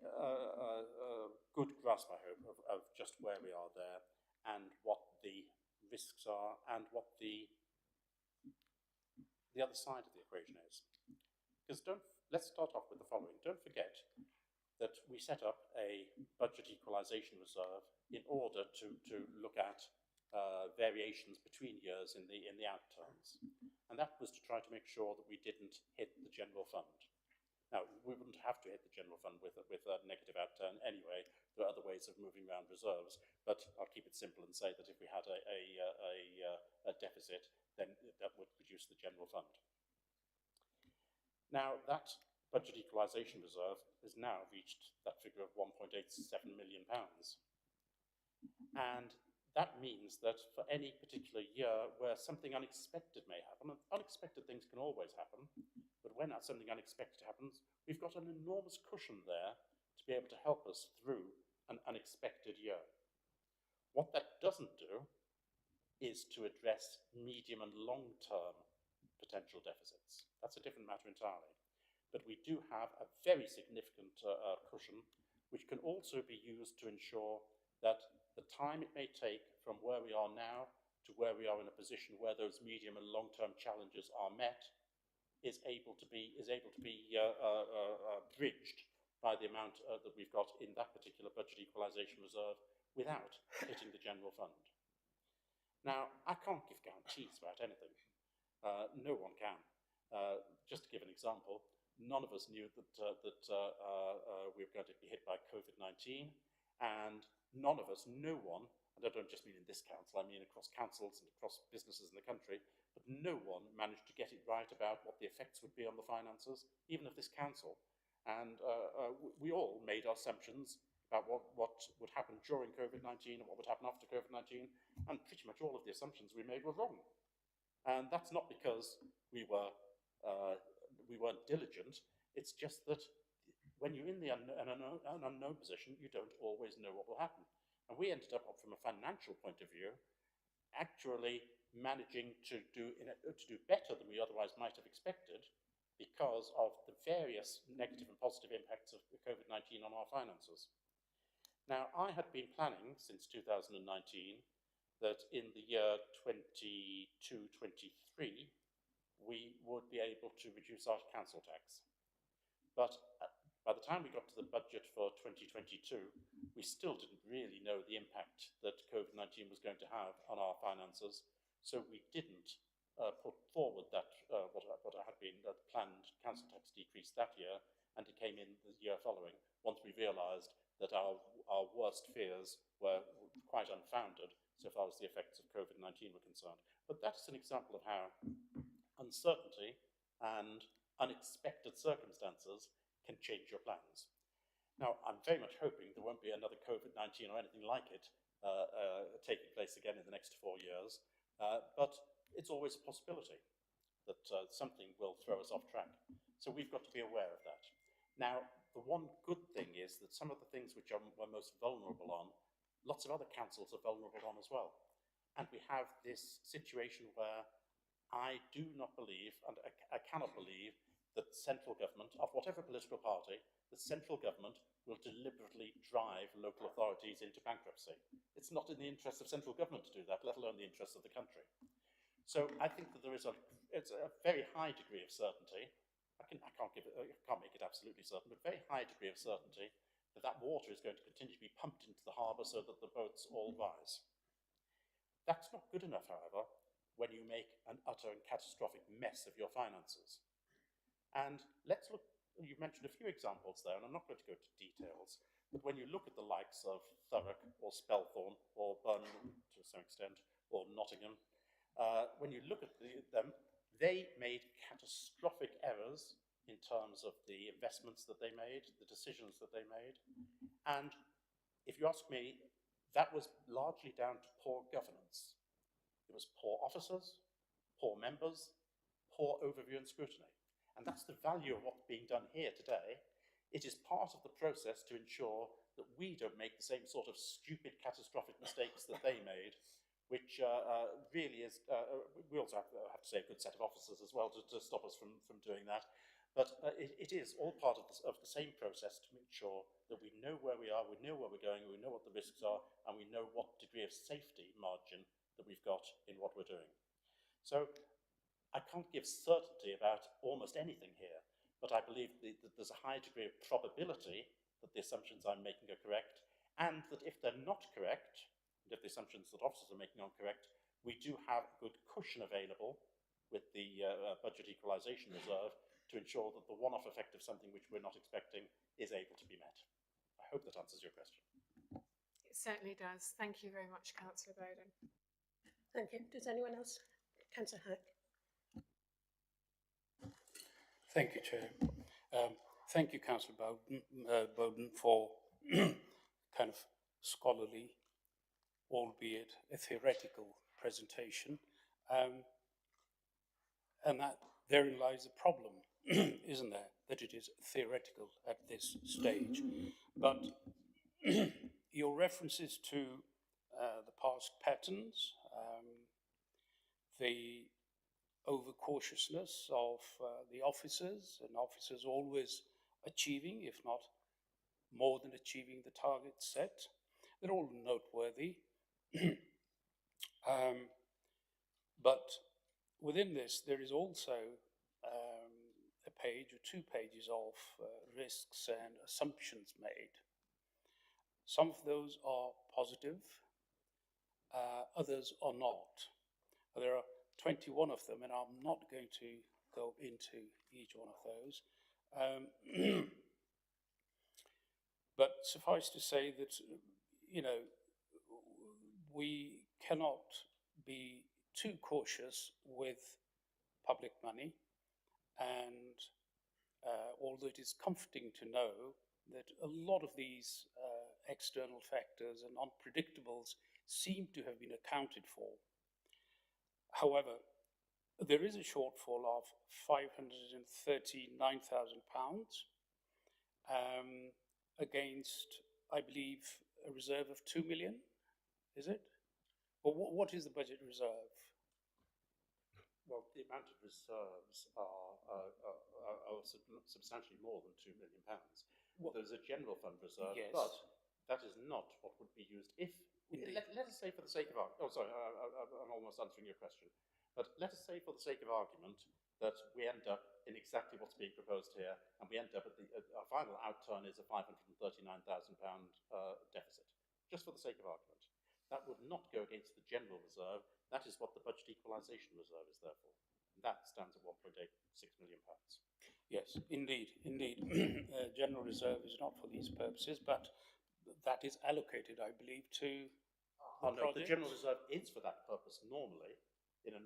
good grasp, I hope, of just where we are there and what the risks are and what the other side of the equation is. Because let's start off with the following. Don't forget that we set up a budget equalisation reserve in order to look at variations between years in the outturns. And that was to try to make sure that we didn't hit the general fund. Now, we wouldn't have to hit the general fund with a negative outturn anyway. There are other ways of moving around reserves, but I'll keep it simple and say that if we had a deficit, then that would reduce the general fund. Now, that budget equalisation reserve has now reached that figure of £1.87 million. And that means that for any particular year where something unexpected may happen, and unexpected things can always happen, but when something unexpected happens, we've got an enormous cushion there to be able to help us through an unexpected year. What that doesn't do is to address medium and long-term potential deficits. That's a different matter entirely. But we do have a very significant cushion, which can also be used to ensure that the time it may take from where we are now to where we are in a position where those medium and long-term challenges are met is able to be bridged by the amount that we've got in that particular budget equalisation reserve without hitting the general fund. Now, I can't give guarantees about anything. No one can. Just to give an example, none of us knew that we were going to be hit by COVID-19, and none of us, no one, and I don't just mean in this council, I mean across councils and across businesses in the country, but no one managed to get it right about what the effects would be on the finances, even of this council. And we all made our assumptions about what would happen during COVID-19 and what would happen after COVID-19, and pretty much all of the assumptions we made were wrong. And that's not because we weren't diligent. It's just that when you're in an unknown position, you don't always know what will happen. And we ended up, from a financial point of view, actually managing to do better than we otherwise might have expected because of the various negative and positive impacts of COVID-19 on our finances. Now, I had been planning since 2019 that in the year 22-23, we would be able to reduce our council tax. But by the time we got to the budget for 2022, we still didn't really know the impact that COVID-19 was going to have on our finances. So we didn't put forward that what had been the planned council tax decrease that year, and it came in the year following, once we realised that our worst fears were quite unfounded so far as the effects of COVID-19 were concerned. But that's an example of how uncertainty and unexpected circumstances can change your plans. Now, I'm very much hoping there won't be another COVID-19 or anything like it taking place again in the next 4 years, but it's always a possibility that something will throw us off track. So we've got to be aware of that. Now, the one good thing is that some of the things which we're most vulnerable on, lots of other councils are vulnerable on as well. And we have this situation where I do not believe, and I cannot believe, that central government, of whatever political party, the central government will deliberately drive local authorities into bankruptcy. It's not in the interest of central government to do that, let alone the interests of the country. So I think that it's a very high degree of certainty. I can't make it absolutely certain, but very high degree of certainty that water is going to continue to be pumped into the harbour so that the boats all rise. That's not good enough, however, when you make an utter and catastrophic mess of your finances. And let's look, you mentioned a few examples there, and I'm not going to go into details, but when you look at the likes of Thurrock or Spelthorne or Birmingham to some extent, or Nottingham, when you look at them, they made catastrophic errors in terms of the investments that they made, the decisions that they made. And if you ask me, that was largely down to poor governance. It was poor officers, poor members, poor overview and scrutiny. And that's the value of what's being done here today. It is part of the process to ensure that we don't make the same sort of stupid, catastrophic mistakes that they made, which really is, we also have to say a good set of officers as well to stop us from doing that. But it is all part of the same process to make sure that we know where we are, we know where we're going, we know what the risks are, and we know what degree of safety margin that we've got in what we're doing. So I can't give certainty about almost anything here, but I believe that there's a high degree of probability that the assumptions I'm making are correct, and that if they're not correct, and if the assumptions that officers are making aren't correct, we do have a good cushion available with the budget equalisation reserve to ensure that the one-off effect of something which we're not expecting is able to be met. I hope that answers your question. It certainly does. Thank you very much, Councillor Bowden. Thank you. Does anyone else? Councillor Hack. Thank you, Chair. Thank you, Councillor Bowden, for kind of scholarly, albeit a theoretical presentation. And that therein lies the problem, isn't there? That it is theoretical at this stage. But your references to the past patterns, the overcautiousness of the officers, and officers always achieving, if not more than achieving, the target set, they're all noteworthy. But within this, there is also a page or 2 pages of risks and assumptions made. Some of those are positive, others are not. There are 21 of them, and I'm not going to go into each one of those. But suffice to say that, you know, we cannot be too cautious with public money, and although it is comforting to know that a lot of these external factors and unpredictables seem to have been accounted for. However, there is a shortfall of £539,000 against, I believe, a reserve of 2 million, is it? Well, what is the budget reserve? Well, the amount of reserves are substantially more than £2 million. Well, there's a general fund reserve, yes, but that is not what would be used if, let us say for the sake of argument, I'm almost answering your question, but let us say for the sake of argument that we end up in exactly what's being proposed here, and we end up at our final outturn is a £539,000 deficit, just for the sake of argument. That would not go against the general reserve. That is what the budget equalisation reserve is there for. And that stands at £1.86 million. Yes, indeed. General reserve is not for these purposes, but that is allocated, I believe, to the general reserve is for that purpose normally. In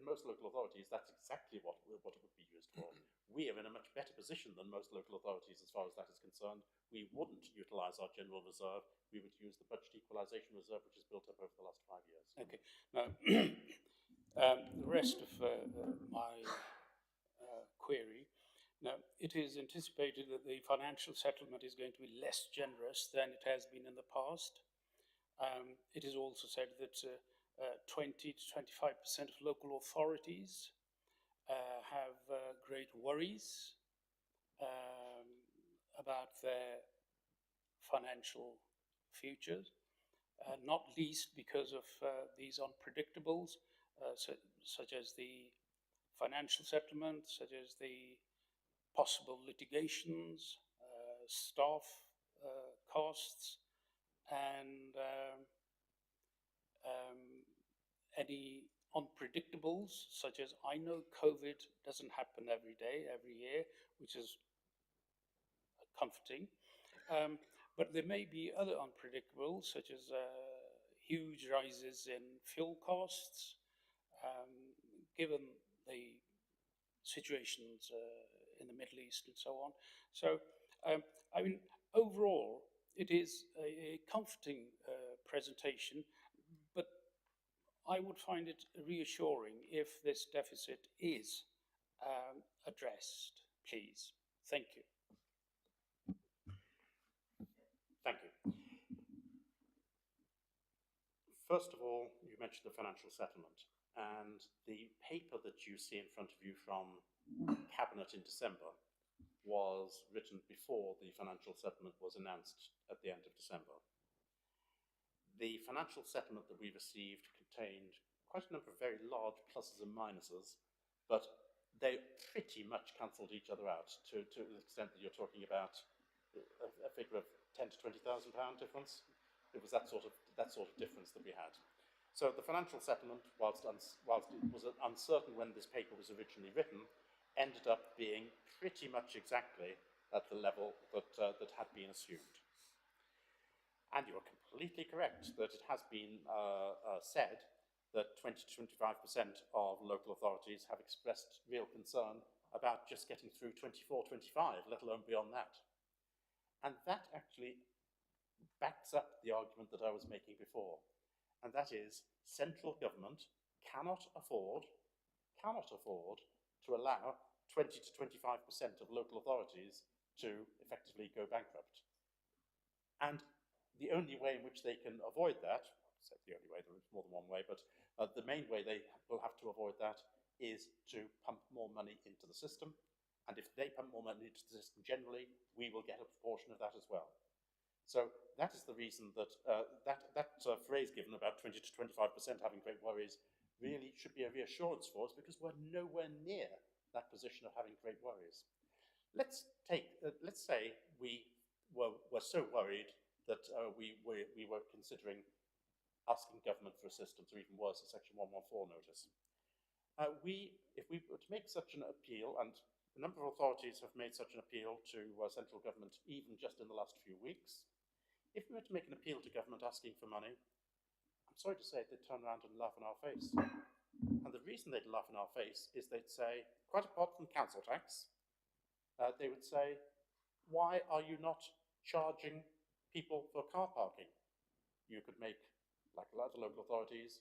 most local authorities, that's exactly what it would be used for. We are in a much better position than most local authorities as far as that is concerned. We wouldn't utilise our general reserve. We would use the budget equalisation reserve, which is built up over the last 5 years. Okay. Now, the rest of my query. Now, it is anticipated that the financial settlement is going to be less generous than it has been in the past. It is also said that 20 to 25% of local authorities have great worries about their financial futures, not least because of these unpredictables, such as the financial settlement, such as the possible litigations, staff costs, and any unpredictables, such as I know COVID doesn't happen every day, every year, which is comforting. But there may be other unpredictables, such as huge rises in fuel costs, given the situations in the Middle East and so on. So, I mean, overall, it is a comforting presentation, but I would find it reassuring if this deficit is addressed, please. Thank you. Thank you. First of all, you mentioned the financial settlement, and the paper that you see in front of you from Cabinet in December was written before the financial settlement was announced at the end of December. The financial settlement that we received contained quite a number of very large pluses and minuses, but they pretty much cancelled each other out to the extent that you're talking about a figure of £10,000 to £20,000 difference. It was that sort of difference that we had. So the financial settlement, whilst it was uncertain when this paper was originally written, ended up being pretty much exactly at the level that had been assumed. And you are completely correct that it has been said that 20 to 25% of local authorities have expressed real concern about just getting through 24-25, let alone beyond that. And that actually backs up the argument that I was making before, and that is central government cannot afford to allow 20 to 25% of local authorities to effectively go bankrupt. And the only way in which they can avoid that, the only way, there is more than one way, but the main way they will have to avoid that is to pump more money into the system. And if they pump more money into the system generally, we will get a proportion of that as well. So that is the reason that that phrase given about 20 to 25% having great worries really should be a reassurance for us, because we're nowhere near that position of having great worries. Let's say we were so worried that we were considering asking government for assistance, or even worse, a Section 114 notice. If we were to make such an appeal, and a number of authorities have made such an appeal to central government even just in the last few weeks, if we were to make an appeal to government asking for money, I'm sorry to say they'd turn around and laugh in our face. And the reason they'd laugh in our face is they'd say, quite apart from council tax, they would say, why are you not charging people for car parking? You could make, like a lot of local authorities,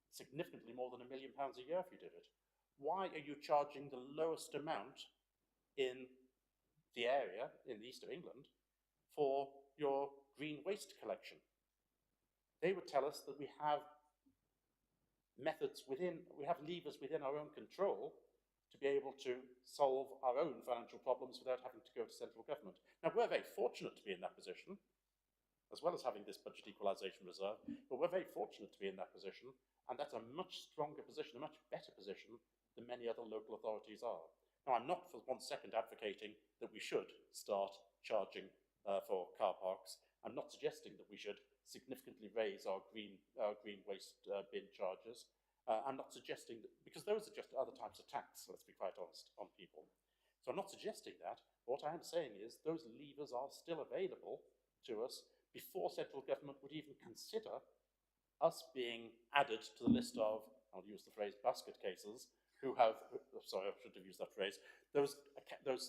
significantly more than £1 million a year if you did it. Why are you charging the lowest amount in the area, in the east of England, for your green waste collection? They would tell us that we have levers within our own control to be able to solve our own financial problems without having to go to central government. Now, we're very fortunate to be in that position, as well as having this budget equalisation reserve, but we're very fortunate to be in that position, and that's a much stronger position, a much better position than many other local authorities are. Now, I'm not for 1 second advocating that we should start charging for car parks. I'm not suggesting that we should significantly raise our green waste bin charges. I'm not suggesting that, because those are just other types of tax, let's be quite honest, on people. So I'm not suggesting that. What I am saying is those levers are still available to us before central government would even consider us being added to the list of, I'll use the phrase, basket cases, who have, sorry, I should have used that phrase, those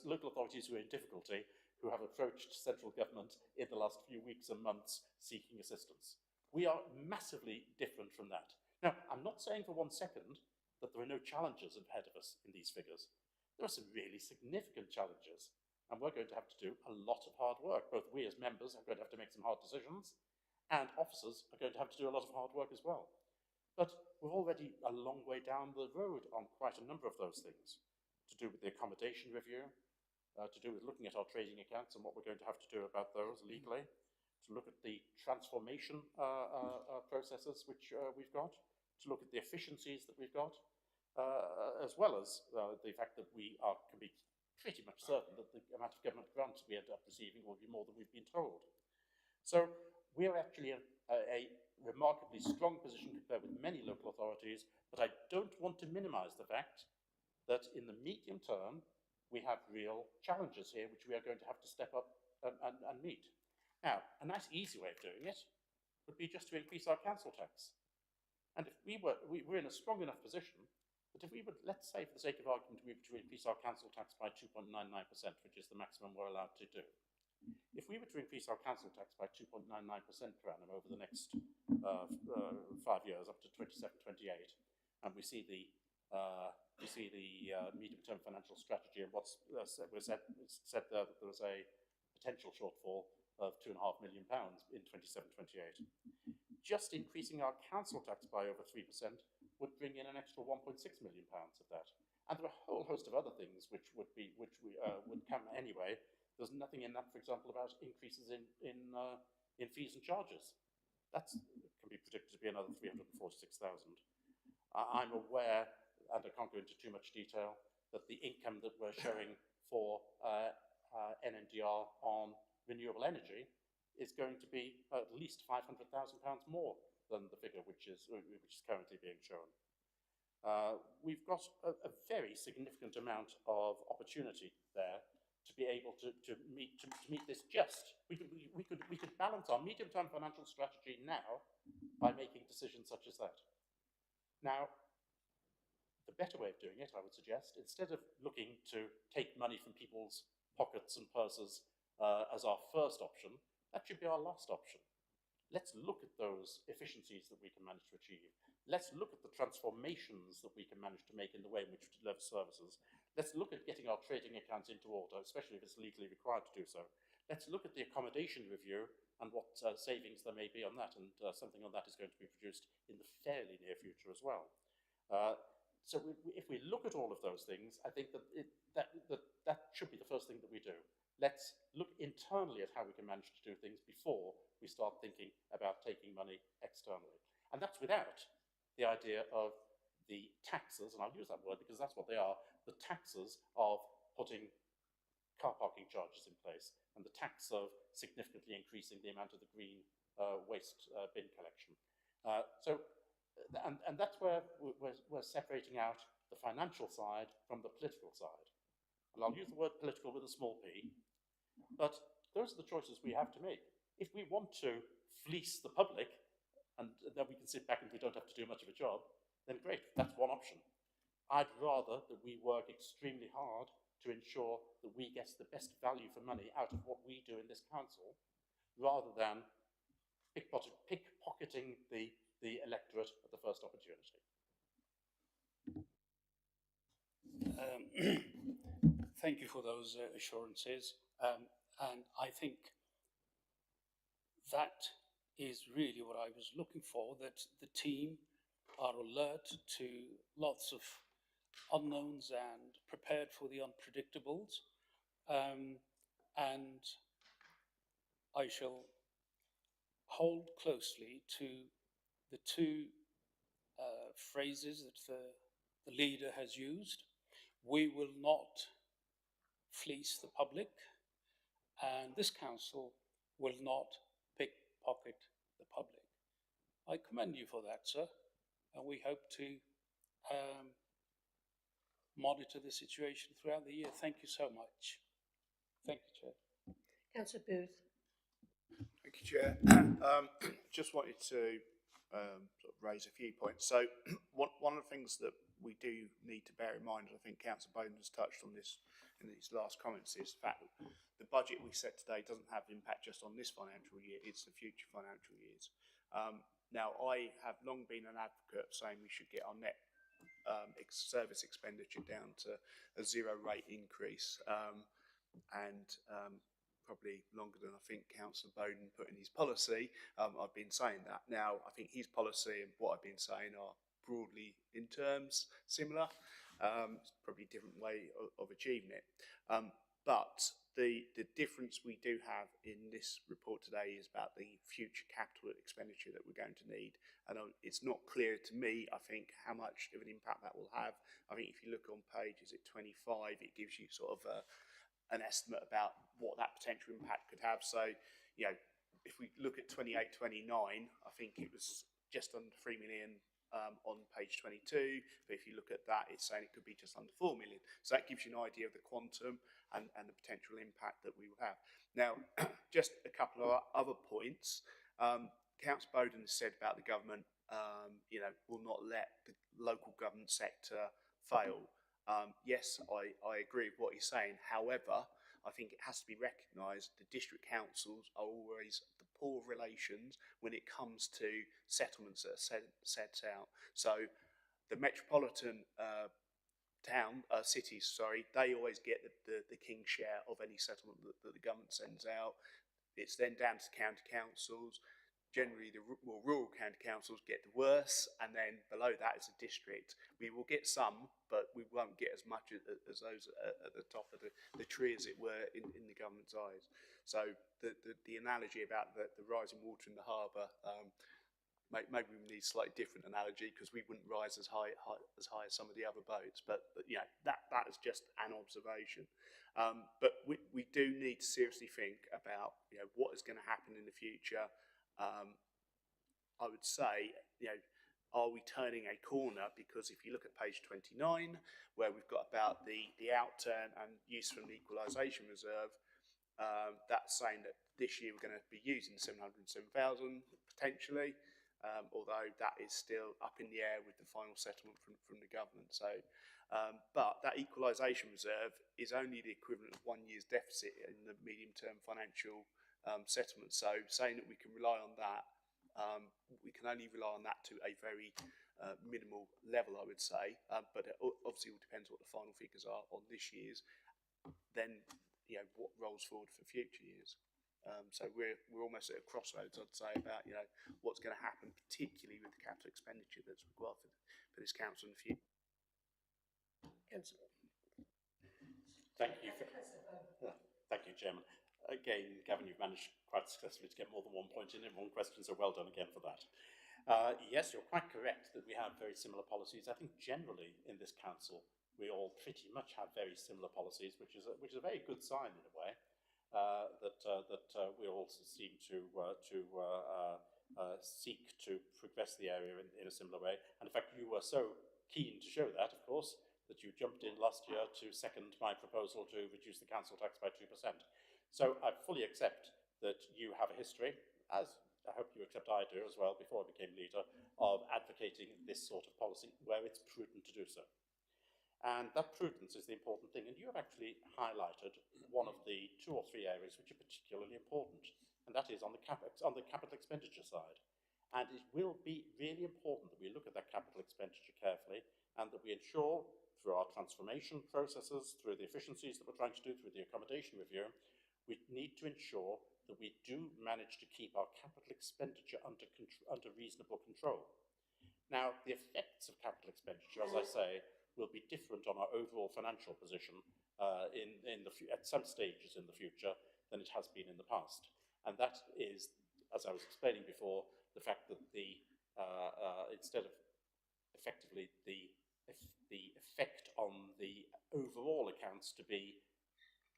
local authorities who are in difficulty, who have approached central government in the last few weeks and months seeking assistance. We are massively different from that. Now, I'm not saying for 1 second that there are no challenges ahead of us in these figures. There are some really significant challenges, and we're going to have to do a lot of hard work. Both we as members are going to have to make some hard decisions, and officers are going to have to do a lot of hard work as well. But we're already a long way down the road on quite a number of those things, to do with the accommodation review, to do with looking at our trading accounts and what we're going to have to do about those legally, to look at the transformation processes which we've got, to look at the efficiencies that we've got, as well as the fact that we can be pretty much certain that the amount of government grants we end up receiving will be more than we've been told. So we're actually in a remarkably strong position compared with many local authorities, but I don't want to minimise the fact that in the medium term, we have real challenges here, which we are going to have to step up and meet. Now, a nice easy way of doing it would be just to increase our council tax. And if we're in a strong enough position that if we would, let's say for the sake of argument, we were to increase our council tax by 2.99%, which is the maximum we're allowed to do. If we were to increase our council tax by 2.99% per annum over the next 5 years, up to 27-28, and we see the medium-term financial strategy and what's said there that there was a potential shortfall of £2.5 million in 27-28. Just increasing our council tax by over 3% would bring in an extra £1.6 million of that. And there are a whole host of other things which would come anyway. There's nothing in that, for example, about increases in fees and charges. That can be predicted to be another 346,000. I'm aware, and I can't go into too much detail, that the income that we're showing for NNDR on renewable energy is going to be at least £500,000 more than the figure which is currently being shown. We've got a very significant amount of opportunity there to be able to meet this just. We could balance our medium-term financial strategy now by making decisions such as that. Now, the better way of doing it, I would suggest, instead of looking to take money from people's pockets and purses as our first option, that should be our last option. Let's look at those efficiencies that we can manage to achieve. Let's look at the transformations that we can manage to make in the way in which we deliver services. Let's look at getting our trading accounts into order, especially if it's legally required to do so. Let's look at the accommodation review and what savings there may be on that, and something on that is going to be produced in the fairly near future as well. So if we look at all of those things, I think that should be the first thing that we do. Let's look internally at how we can manage to do things before we start thinking about taking money externally. And that's without the idea of the taxes, and I'll use that word because that's what they are, the taxes of putting car parking charges in place and the tax of significantly increasing the amount of the green waste bin collection. And that's where we're separating out the financial side from the political side. And I'll use the word political with a small p, but those are the choices we have to make. If we want to fleece the public, and then we can sit back and we don't have to do much of a job, then great, that's one option. I'd rather that we work extremely hard to ensure that we get the best value for money out of what we do in this council, rather than pickpocketing the electorate at the first opportunity. Thank you for those assurances. And I think that is really what I was looking for, that the team are alert to lots of unknowns and prepared for the unpredictables. And I shall hold closely to the two phrases that the leader has used. We will not fleece the public, and this council will not pickpocket the public. I commend you for that, sir, and we hope to monitor the situation throughout the year. Thank you so much. Thank you, Chair. Councillor Booth. Thank you, Chair. Just wanted to sort of raise a few points. So one of the things that we do need to bear in mind, and I think Councillor Bowden has touched on this in his last comments, is the fact that the budget we set today doesn't have impact just on this financial year, it's the future financial years. Now, I have long been an advocate saying we should get our net service expenditure down to a zero rate increase, and probably longer than I think Councillor Bowden put in his policy, I've been saying that. Now, I think his policy and what I've been saying are broadly in terms similar. It's probably a different way of achieving it. But the difference we do have in this report today is about the future capital expenditure that we're going to need. And it's not clear to me, I think, how much of an impact that will have. I think if you look on page, is it 25, it gives you sort of an estimate about what that potential impact could have. So, you know, if we look at 28-29, I think it was just under 3 million on page 22, but if you look at that, it's saying it could be just under 4 million. So that gives you an idea of the quantum and the potential impact that we will have. Now, just a couple of other points. Councillor Bowden said about the government, you know, will not let the local government sector fail. Yes, I agree with what he's saying. However, I think it has to be recognised the district councils are always the poor relations when it comes to settlements that are set out. So the metropolitan cities, they always get the king's share of any settlement that the government sends out. It's then down to county councils. Generally, the more rural county councils get the worse, and then below that is a district. We will get some, but we won't get as much as those at the top of the tree, as it were, in the government's eyes. So the analogy about the rising water in the harbour, maybe we need a slightly different analogy, because we wouldn't rise as high as some of the other boats. But you know, that is just an observation. But we do need to seriously think about, you know, what is going to happen in the future. I would say, you know, are we turning a corner? Because if you look at page 29, where we've got about the outturn and use from the equalisation reserve, that's saying that this year we're going to be using 707,000 potentially, although that is still up in the air with the final settlement from the government. So, but that equalisation reserve is only the equivalent of 1 year's deficit in the medium-term financial settlement. So saying that we can rely on that, we can only rely on that to a very minimal level, I would say. But it obviously all depends what the final figures are on this year's. Then, you know, what rolls forward for future years. So we're almost at a crossroads, I'd say, about, you know, what's going to happen, particularly with the capital expenditure that's required for this council in the future. Thank you. Thank you, Chairman. Again, Gavin, you've managed quite successfully to get more than 1 point in one question, so well done again for that. Yes, you're quite correct that we have very similar policies. I think generally in this council, we all pretty much have very similar policies, which is a very good sign in a way, that we all seem to seek to progress the area in a similar way. And in fact, you were so keen to show that, of course, that you jumped in last year to second my proposal to reduce the council tax by 2%. So I fully accept that you have a history, as I hope you accept I do as well, before I became leader, of advocating this sort of policy where it's prudent to do so. And that prudence is the important thing. And you have actually highlighted one of the 2 or 3 areas which are particularly important, and that is on the capital expenditure side. And it will be really important that we look at that capital expenditure carefully, and that we ensure, through our transformation processes, through the efficiencies that we're trying to do, through the accommodation review, we need to ensure that we do manage to keep our capital expenditure under reasonable control. Now, the effects of capital expenditure, as I say, will be different on our overall financial position at some stages in the future than it has been in the past. And that is, as I was explaining before, the fact that instead of effectively the effect on the overall accounts to be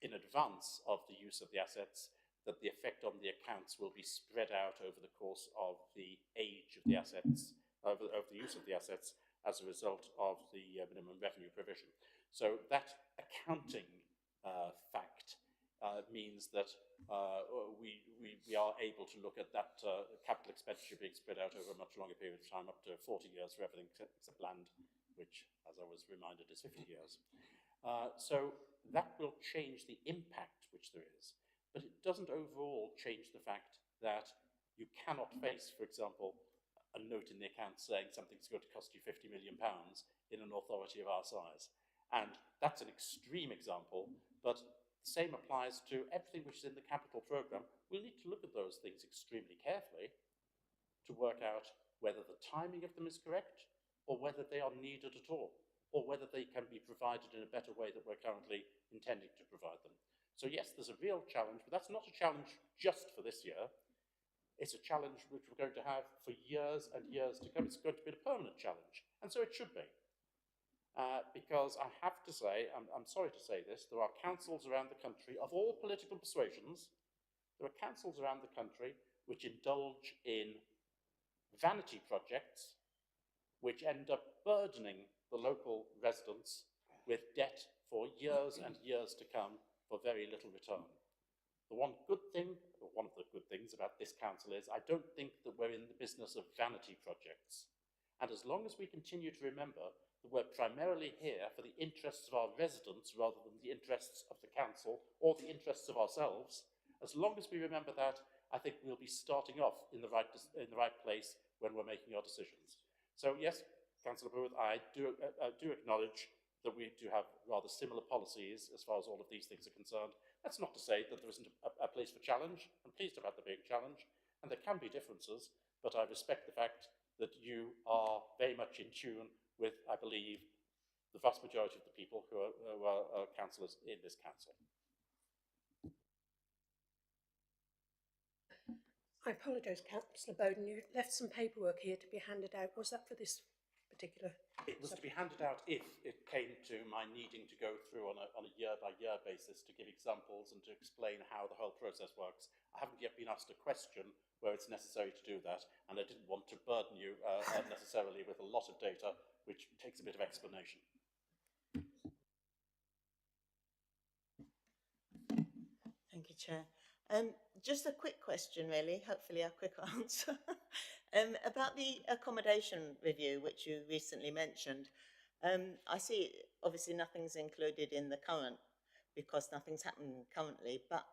in advance of the use of the assets, that the effect on the accounts will be spread out over the course of the age of the assets, over the use of the assets as a result of the minimum revenue provision. So that accounting fact means that we are able to look at that capital expenditure being spread out over a much longer period of time, up to 40 years for everything except land, which, as I was reminded, is 50 years. So that will change the impact which there is, but it doesn't overall change the fact that you cannot face, for example, a note in the account saying something's going to cost you £50 million in an authority of our size. And that's an extreme example, but The same applies to everything which is in the capital programme. We'll need to look at those things extremely carefully to work out whether the timing of them is correct, or whether they are needed at all, or whether they can be provided in a better way than we're currently intending to provide them. So yes, there's a real challenge, but that's not a challenge just for this year. It's a challenge which we're going to have for years and years to come. It's going to be a permanent challenge, and so it should be. Because I have to say, I'm sorry to say this, there are councils around the country of all political persuasions, there are councils around the country which indulge in vanity projects which end up burdening the local residents with debt for years and years to come for very little return. The one good thing, or one of the good things about this council is I don't think that we're in the business of vanity projects. And as long as we continue to remember that we're primarily here for the interests of our residents rather than the interests of the council or the interests of ourselves, as long as we remember that, I think we'll be starting off in the right place when we're making our decisions. So yes, Councillor Booth, I do acknowledge that we do have rather similar policies as far as all of these things are concerned. That's not to say that there isn't a place for challenge. I'm pleased about there being a challenge, and there can be differences, but I respect the fact that you are very much in tune with, I believe, the vast majority of the people who are councillors in this council. I apologise, Councillor Bowden, you left some paperwork here to be handed out. Was that for this particular? It was to be handed out if it came to my needing to go through on a year-by-year basis to give examples and to explain how the whole process works. I haven't yet been asked a question where it's necessary to do that, and I didn't want to burden you necessarily with a lot of data, which takes a bit of explanation. Thank you, Chair. Just a quick question, really, hopefully a quick answer. About the accommodation review, which you recently mentioned, I see obviously nothing's included in the current because nothing's happening currently, but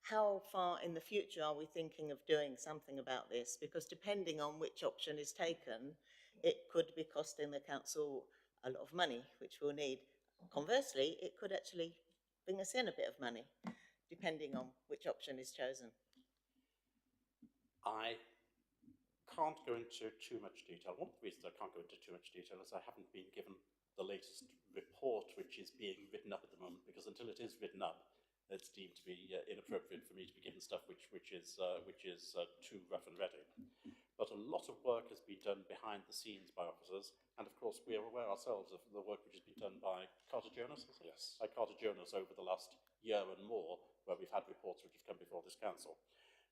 how far in the future are we thinking of doing something about this? Because depending on which option is taken, it could be costing the council a lot of money, which we'll need. Conversely, it could actually bring us in a bit of money, depending on which option is chosen. I can't go into too much detail. One of the reasons I can't go into too much detail is I haven't been given the latest report which is being written up at the moment, because until it is written up, it's deemed to be inappropriate for me to be given stuff which is too rough and ready. But a lot of work has been done behind the scenes by officers, and of course we are aware ourselves of the work which has been done by Carter Jonas, is it? Yes. By Carter Jonas over the last year and more, where we've had reports which have come before this council.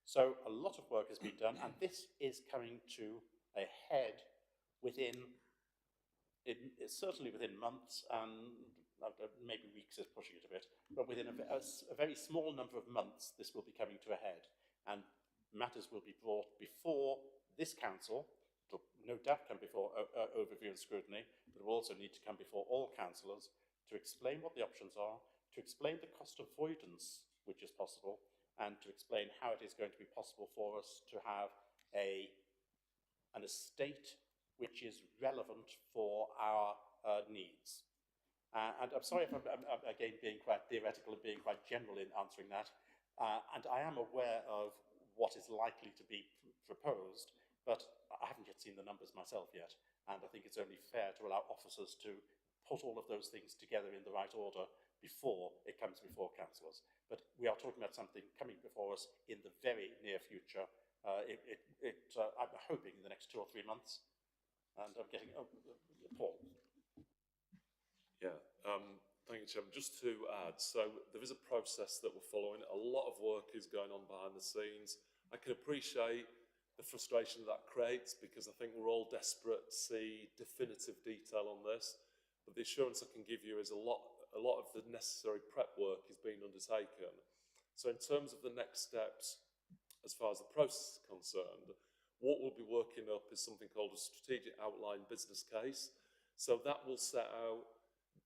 So a lot of work has been done, and this is coming to a head certainly within months, and maybe weeks is pushing it a bit, but within a very small number of months, this will be coming to a head, and matters will be brought before this council. It'll no doubt come before overview and scrutiny, but it will also need to come before all councillors to explain what the options are, to explain the cost avoidance which is possible, and to explain how it is going to be possible for us to have an estate which is relevant for our needs. And I'm sorry if I'm again being quite theoretical and being quite general in answering that, and I am aware of what is likely to be proposed, but I haven't yet seen the numbers myself yet, and I think it's only fair to allow officers to put all of those things together in the right order before it comes before councillors. But we are talking about something coming before us in the very near future. I'm hoping in the next 2 or 3 months. And I'm getting Paul. Yeah, thank you, Chairman. Just to add, so there is a process that we're following. A lot of work is going on behind the scenes. I can appreciate the frustration that creates, because I think we're all desperate to see definitive detail on this. But the assurance I can give you is a lot of the necessary prep work is being undertaken. So in terms of the next steps, as far as the process is concerned, what we'll be working up is something called a strategic outline business case. So that will set out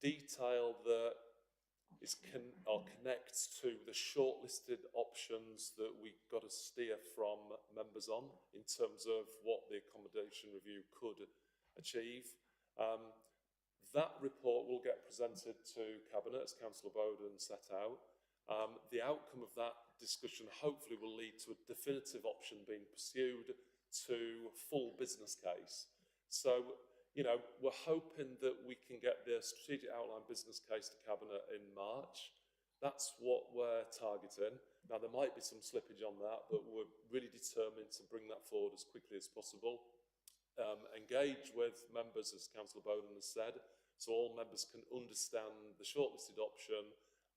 detail that connects to the shortlisted options that we've got to steer from members on in terms of what the accommodation review could achieve. That report will get presented to Cabinet, as Councillor Bowden set out, The outcome of that discussion hopefully will lead to a definitive option being pursued to full business case. So, we're hoping that we can get the strategic outline business case to Cabinet in March. That's what we're targeting. Now, there might be some slippage on that, but we're really determined to bring that forward as quickly as possible. Engage with members, as Councillor Bowden has said, so all members can understand the shortlisted option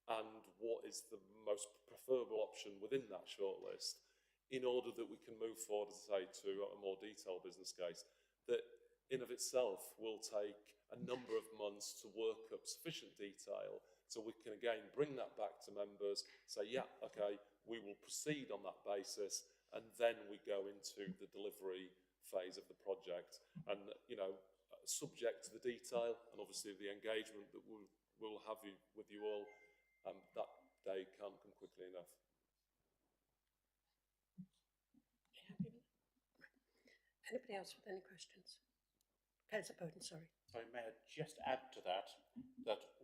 and what is the most preferable option within that shortlist, in order that we can move forward, as I say, to a more detailed business case that in of itself will take a number of months to work up sufficient detail so we can again bring that back to members, say, yeah, okay, we will proceed on that basis, and then we go into the delivery phase of the project. And, subject to the detail and obviously the engagement that we'll have with you all, that day can't come quickly enough. Anybody else with any questions? Councillor Bowden, sorry. So may I just add to that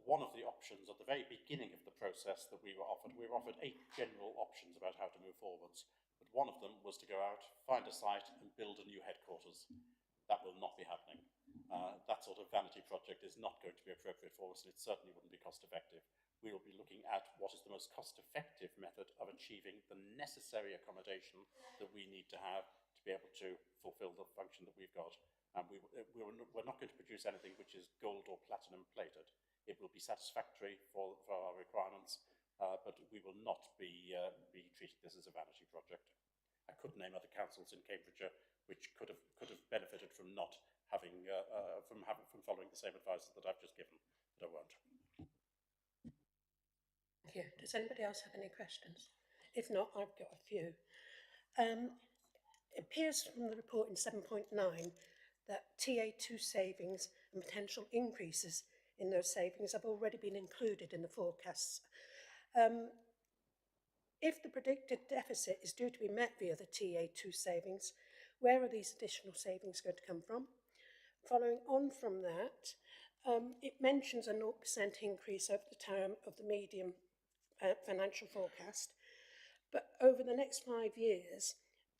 one of the options at the very beginning of the process that we were offered 8 general options about how to move forwards, but one of them was to go out, find a site and build a new headquarters. That will not be happening. That sort of vanity project is not going to be appropriate for us, and it certainly wouldn't be cost effective. We will be looking at what is the most cost effective method of achieving the necessary accommodation that we need to have to be able to fulfil the function that we've got. And we're not going to produce anything which is gold or platinum plated. It will be satisfactory for our requirements, but we will not be treating this as a vanity project. I could name other councils in Cambridgeshire which could have benefited from not having from following the same advice that I've just given, but I won't. Thank you. Does anybody else have any questions? If not, I've got a few. It appears from the report in 7.9 that TA2 savings and potential increases in those savings have already been included in the forecasts. If the predicted deficit is due to be met via the TA2 savings, where are these additional savings going to come from? Following on from that, it mentions a 0% increase over the term of the medium financial forecast, but over the next 5 years,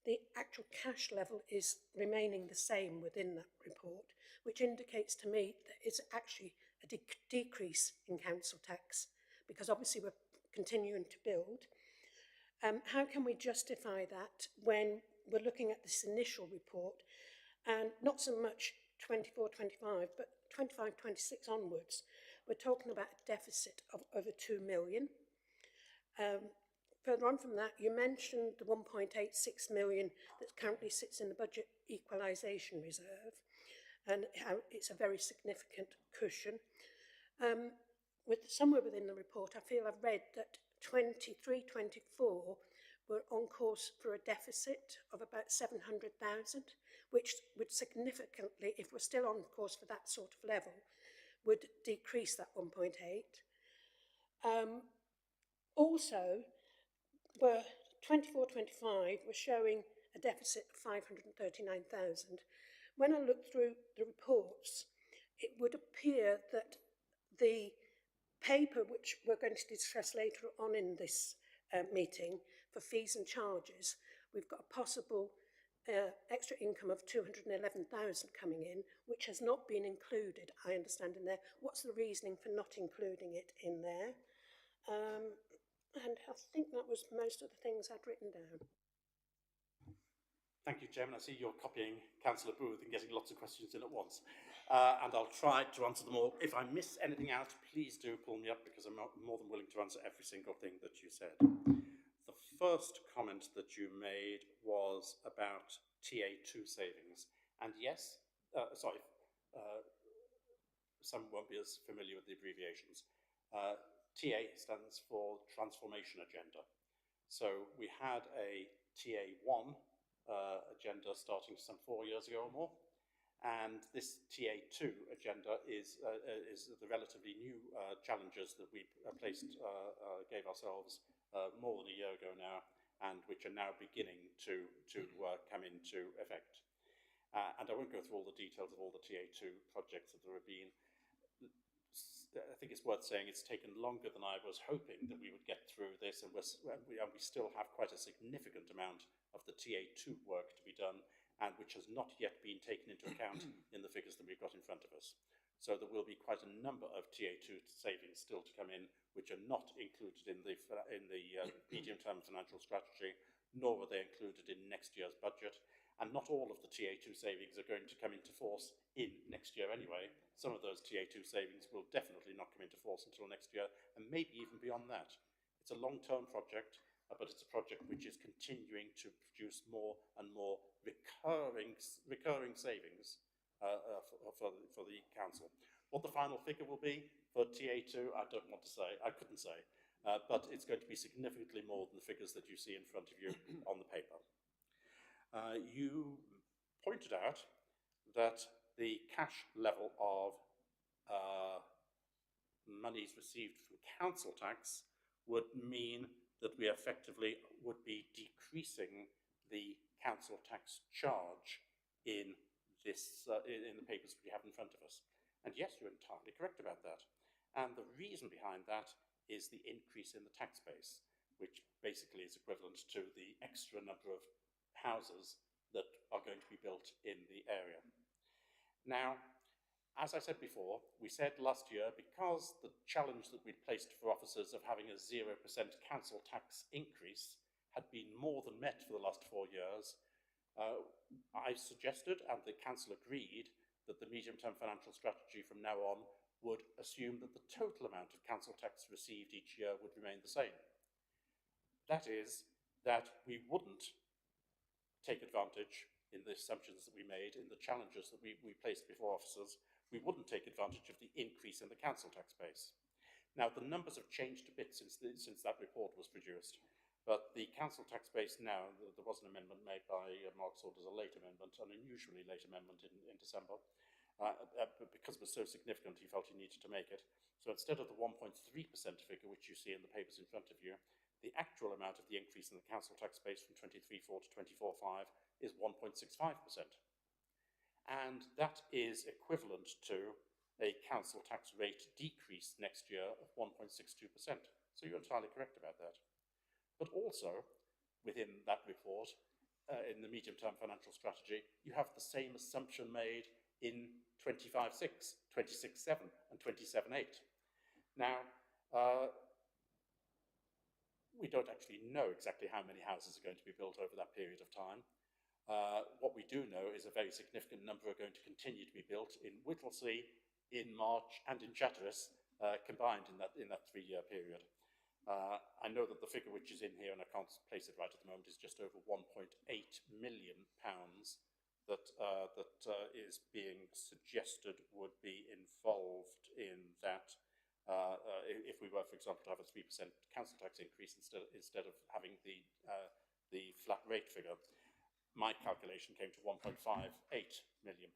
the actual cash level is remaining the same within that report, which indicates to me that it's actually a decrease in council tax, because obviously we're continuing to build. How can we justify that when we're looking at this initial report and not so much 24-25, but 25-26 onwards, we're talking about a deficit of over 2 million. Further on from that, you mentioned the 1.86 million that currently sits in the budget equalisation reserve, and how it's a very significant cushion. Somewhere within the report, I feel I've read that 23-24 we're on course for a deficit of about 700,000, which would significantly, if we're still on course for that sort of level, would decrease that 1.8. Also, we're 24-25, we're showing a deficit of 539,000. When I look through the reports, it would appear that the paper, which we're going to discuss later on in this meeting, for fees and charges, we've got a possible extra income of 211,000 coming in, which has not been included, I understand, in there. What's the reasoning for not including it in there? And I think that was most of the things I'd written down. Thank you, Chairman. I see you're copying Councillor Booth and getting lots of questions in at once. And I'll try to answer them all. If I miss anything out, please do pull me up, because I'm more than willing to answer every single thing that you said. The first comment that you made was about TA2 savings. And yes, some won't be as familiar with the abbreviations. TA stands for Transformation Agenda. So we had a TA1 agenda starting some 4 years ago or more, and this TA2 agenda is the relatively new challenges that we gave ourselves more than a year ago now, and which are now beginning to come into effect. And I won't go through all the details of all the TA2 projects that there have been. I think it's worth saying it's taken longer than I was hoping that we would get through this, and we still have quite a significant amount of the TA2 work to be done, and which has not yet been taken into account in the figures that we've got in front of us. So there will be quite a number of TA2 savings still to come in, which are not included in the medium-term financial strategy, nor are they included in next year's budget. And not all of the TA2 savings are going to come into force in next year anyway. Some of those TA2 savings will definitely not come into force until next year, and maybe even beyond that. It's a long-term project, but it's a project which is continuing to produce more and more recurring savings for the council. What the final figure will be for TA2, I don't want to say, I couldn't say, but it's going to be significantly more than the figures that you see in front of you on the paper. You pointed out that the cash level of monies received from council tax would mean that we effectively would be decreasing the council tax charge in in the papers we have in front of us. And yes, you're entirely correct about that. And the reason behind that is the increase in the tax base, which basically is equivalent to the extra number of houses that are going to be built in the area. Now, as I said before, we said last year, because the challenge that we'd placed for officers of having a 0% council tax increase had been more than met for the last 4 years, I suggested, and the council agreed, that the medium-term financial strategy from now on would assume that the total amount of council tax received each year would remain the same. That is, that we wouldn't take advantage, in the assumptions that we made, in the challenges that we placed before officers, we wouldn't take advantage of the increase in the council tax base. Now, the numbers have changed a bit since that report was produced, but the council tax base now, there was an amendment made by Mark Sword as a late amendment, an unusually late amendment in December, but because it was so significant, he felt he needed to make it. So instead of the 1.3% figure, which you see in the papers in front of you, the actual amount of the increase in the council tax base from 23.4 to 24.5 is 1.65%. And that is equivalent to a council tax rate decrease next year of 1.62%. So you're entirely correct about that. But also, within that report, in the medium-term financial strategy, you have the same assumption made in 25.6, 26.7 and 27.8. Now, we don't actually know exactly how many houses are going to be built over that period of time. What we do know is a very significant number are going to continue to be built in Whittlesea, in March and in Chatteris, combined in that 3-year period. I know that the figure which is in here, and I can't place it right at the moment, is just over £1.8 million that is being suggested would be involved in that. If we were, for example, to have a 3% council tax increase instead of having the flat rate figure, my calculation came to £1.58 million.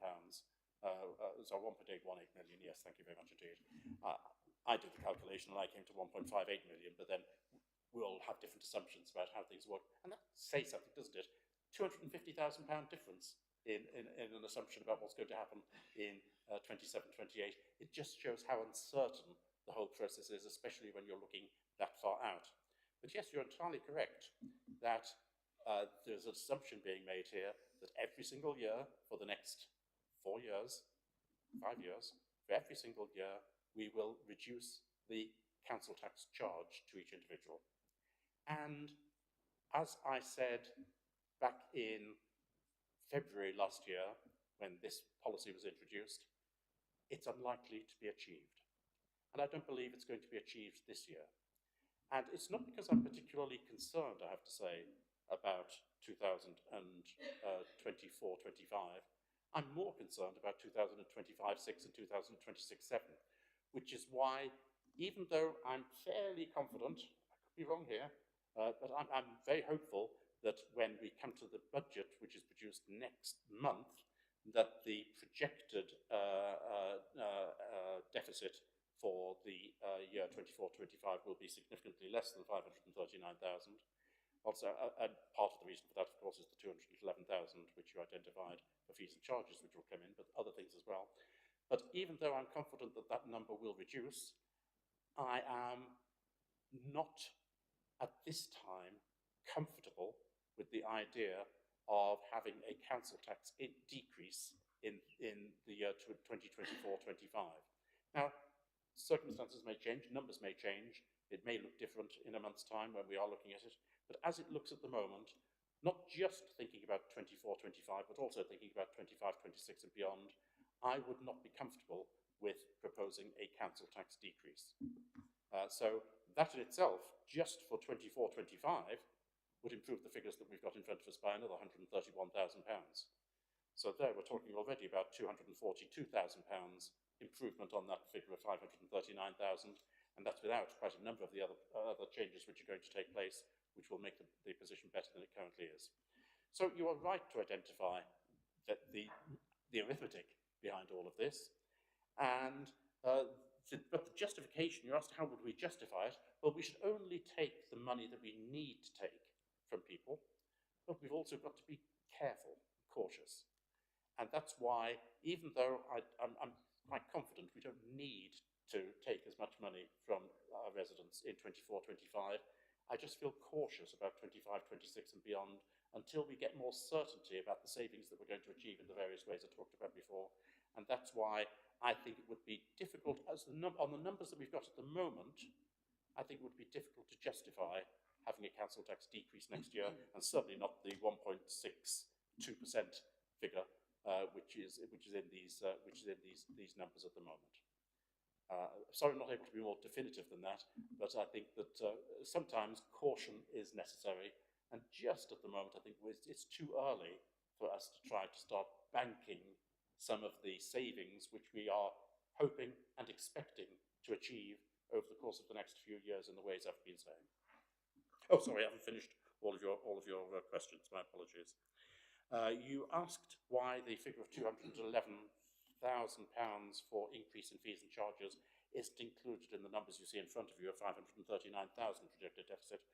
So 1.818 million, yes, thank you very much indeed. I did the calculation and I came to 1.58 million, but then we'll have different assumptions about how things work. And that says something, doesn't it? £250,000 difference in an assumption about what's going to happen in 27, 28. It just shows how uncertain the whole process is, especially when you're looking that far out. But yes, you're entirely correct that there's an assumption being made here that every single year for the next 4 years, 5 years, for every single year, we will reduce the council tax charge to each individual. And as I said back in February last year, when this policy was introduced, it's unlikely to be achieved. And I don't believe it's going to be achieved this year. And it's not because I'm particularly concerned, I have to say, about 2024-25. I'm more concerned about 2025-6 and 2026-7, which is why, even though I'm fairly confident, I could be wrong here, but I'm very hopeful that when we come to the budget, which is produced next month, that the projected deficit for the year 24-25 will be significantly less than 539,000. Also, and part of the reason for that, of course, is the 211,000 which you identified for fees and charges, which will come in, but other things as well. But even though I'm confident that that number will reduce, I am not at this time comfortable with the idea of having a council tax decrease in the year 2024-25. Now, circumstances may change, numbers may change, it may look different in a month's time when we are looking at it, but as it looks at the moment, not just thinking about 24-25, but also thinking about 25-26 and beyond, I would not be comfortable with proposing a council tax decrease. So that in itself, just for 24-25, would improve the figures that we've got in front of us by another £131,000. So there we're talking already about £242,000 improvement on that figure of 539,000, and that's without quite a number of the other changes which are going to take place, which will make the position better than it currently is. So you are right to identify that the arithmetic behind all of this, and but the justification, you asked how would we justify it? Well, we should only take the money that we need to take from people, but we've also got to be careful, cautious. And that's why, even though I'm quite confident we don't need to take as much money from our residents in 24-25, I just feel cautious about 25-26 and beyond until we get more certainty about the savings that we're going to achieve in the various ways I talked about before. And that's why I think it would be difficult, on the numbers that we've got at the moment, I think it would be difficult to justify having a council tax decrease next year, and certainly not the 1.62% figure, which is in these numbers at the moment. Sorry, I'm not able to be more definitive than that, but I think that sometimes caution is necessary, and just at the moment, I think it's too early for us to try to start banking some of the savings which we are hoping and expecting to achieve over the course of the next few years in the ways I've been saying. Oh, sorry, I haven't finished all of your questions. My apologies. You asked why the figure of £211,000 for increase in fees and charges isn't included in the numbers you see in front of you of 539,000 projected deficit.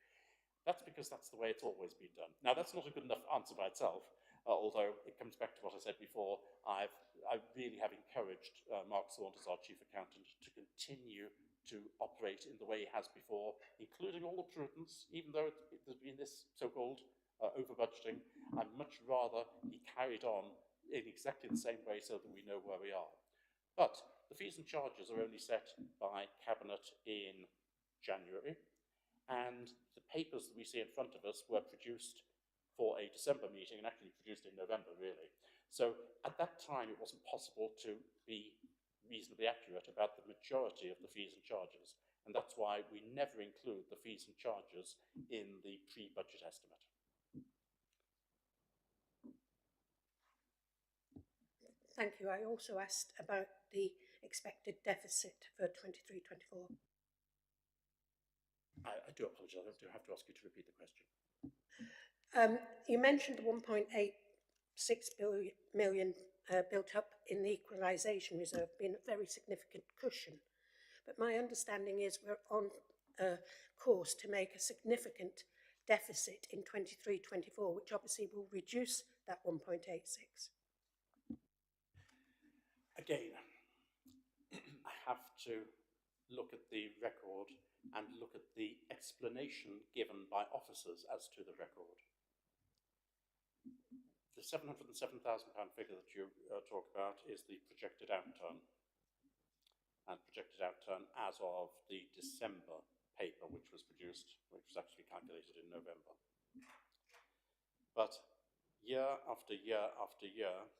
That's because that's the way it's always been done. Now, that's not a good enough answer by itself, although it comes back to what I said before. I really have encouraged Mark Saunders, our chief accountant, to continue to operate in the way he has before, including all the prudence, even though there's been this so-called over-budgeting. I'd much rather he carried on in exactly the same way so that we know where we are. But the fees and charges are only set by Cabinet in January, and the papers that we see in front of us were produced for a December meeting and actually produced in November, really. So at that time, it wasn't possible to be reasonably accurate about the majority of the fees and charges. And that's why we never include the fees and charges in the pre-budget estimate. Thank you. I also asked about the expected deficit for 23-24. I do apologise. I do have to ask you to repeat the question. You mentioned the 1.86 million built up in the equalisation reserve being a very significant cushion. But my understanding is we're on course to make a significant deficit in 23-24, which obviously will reduce that 1.86. Again, I have to look at the record and look at the explanation given by officers as to the record. The £707,000 figure that you talk about is the projected outturn, and projected outturn as of the December paper which was produced, which was actually calculated in November. But year after year after year,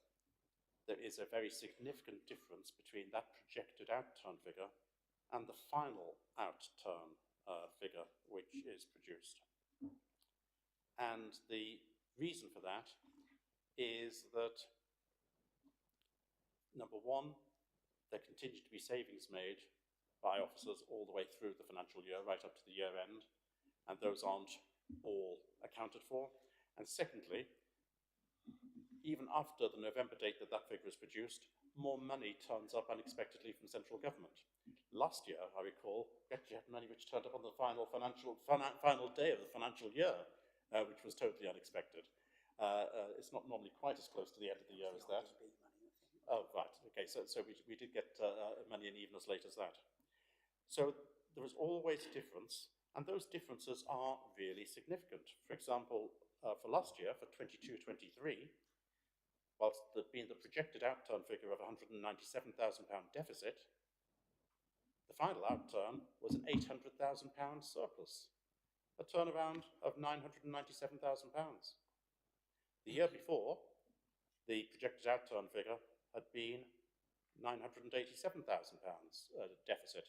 there is a very significant difference between that projected outturn figure and the final outturn figure which is produced. And the reason for that is that, number one, there continue to be savings made by officers all the way through the financial year, right up to the year end, and those aren't all accounted for. And secondly, even after the November date that that figure is produced, more money turns up unexpectedly from central government. Last year, I recall, we actually had money which turned up on the final day of the financial year, which was totally unexpected. It's not normally quite as close to the end of the year as that. Oh, right. Okay. So we did get money in even as late as that. So there is always a difference, and those differences are really significant. For example, for last year, for 22-23, whilst there being the projected outturn figure of £197,000 deficit, the final outturn was an £800,000 surplus, a turnaround of £997,000. The year before, the projected outturn figure had been £987,000 deficit.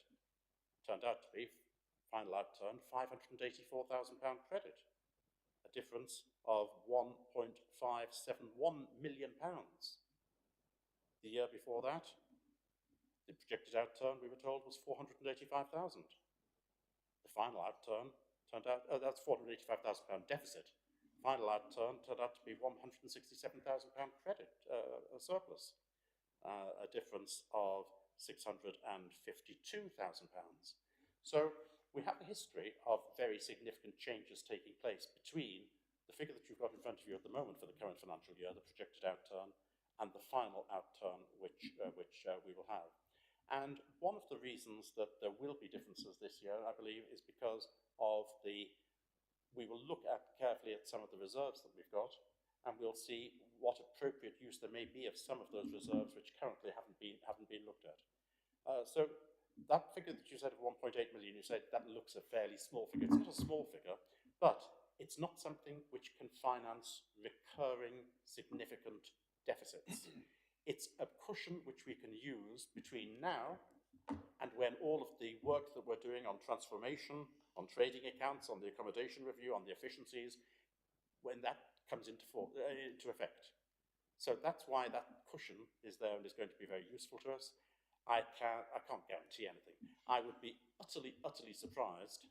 Turned out to be, final outturn, £584,000 credit, a difference of £1.571 million. The year before that, the projected outturn, we were told, was £485,000. The final outturn turned out, that's £485,000 deficit. Final outturn turned out to be £167,000 credit, surplus, a difference of £652,000. So we have a history of very significant changes taking place between the figure that you've got in front of you at the moment for the current financial year, the projected outturn, and the final outturn which we will have. And one of the reasons that there will be differences this year, I believe, is because of we will look carefully at some of the reserves that we've got, and we'll see what appropriate use there may be of some of those reserves which currently haven't been looked at. So that figure that you said of 1.8 million, you said that looks a fairly small figure. It's not a small figure, but it's not something which can finance recurring significant deficits. It's a cushion which we can use between now and when all of the work that we're doing on transformation, on trading accounts, on the accommodation review, on the efficiencies, when that comes into effect. So that's why that cushion is there and is going to be very useful to us. I can't guarantee anything. I would be utterly surprised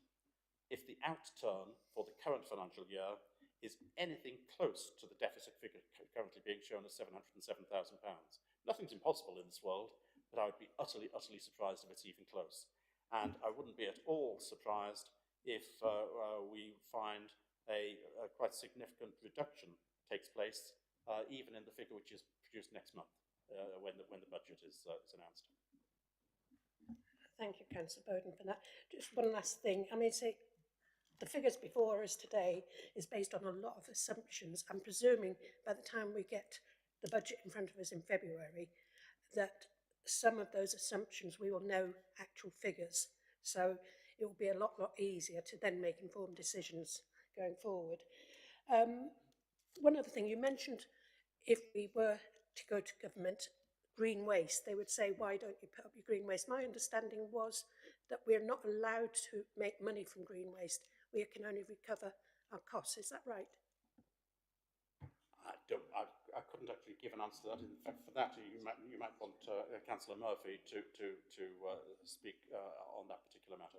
if the outturn for the current financial year is anything close to the deficit figure currently being shown as £707,000. Nothing's impossible in this world, but I would be utterly surprised if it's even close. And I wouldn't be at all surprised if we find a quite significant reduction takes place, even in the figure which is produced next month, when the budget is announced. Thank you, Councillor Bowden, for that. Just one last thing. I mean, the figures before us today is based on a lot of assumptions. I'm presuming by the time we get the budget in front of us in February that some of those assumptions we will know actual figures. So it will be a lot easier to then make informed decisions going forward. One other thing, you mentioned if we were to go to government, green waste, they would say, why don't you put up your green waste? My understanding was that we're not allowed to make money from green waste. We can only recover our costs. Is that right? I couldn't actually give an answer to that. In fact, for that, you might want Councillor Murphy to speak on that particular matter.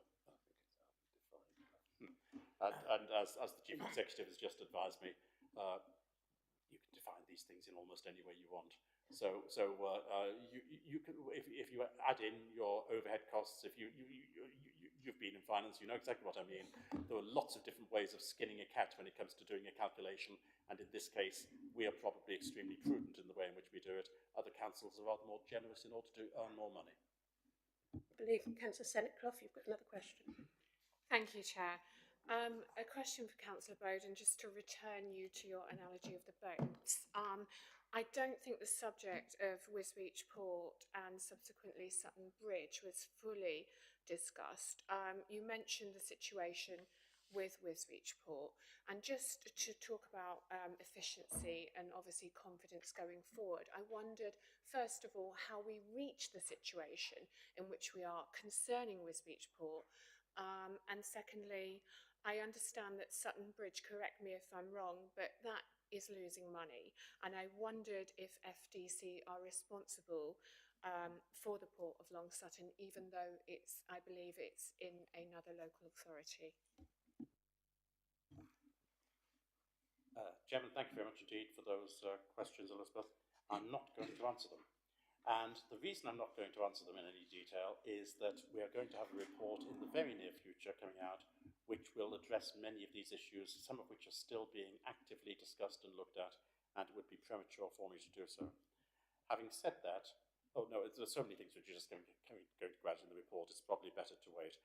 And as the Chief Executive has just advised me, you can define these things in almost any way you want. So you can, if you add in your overhead costs, if you've been in finance, you know exactly what I mean. There are lots of different ways of skinning a cat when it comes to doing a calculation, and in this case, we are probably extremely prudent in the way in which we do it. Other councils are rather more generous in order to earn more money. I believe Councillor Senetclough, you've got another question. Thank you, Chair. A question for Councillor Bowden, just to return you to your analogy of the boats. I don't think the subject of Wisbech Port and subsequently Sutton Bridge was fully discussed. You mentioned the situation with Wisbech Port, and just to talk about efficiency and obviously confidence going forward, I wondered, first of all, how we reach the situation in which we are concerning Wisbech Port, and secondly, I understand that Sutton Bridge, correct me if I'm wrong, but that is losing money, and I wondered if FDC are responsible for the Port of Long Sutton, even though I believe it's in another local authority. Chairman, thank you very much indeed for those questions, Elizabeth. I'm not going to answer them. And the reason I'm not going to answer them in any detail is that we are going to have a report in the very near future coming out which will address many of these issues, some of which are still being actively discussed and looked at, and it would be premature for me to do so. Having said that, oh no, there's so many things which are just going to grab in the report, it's probably better to wait.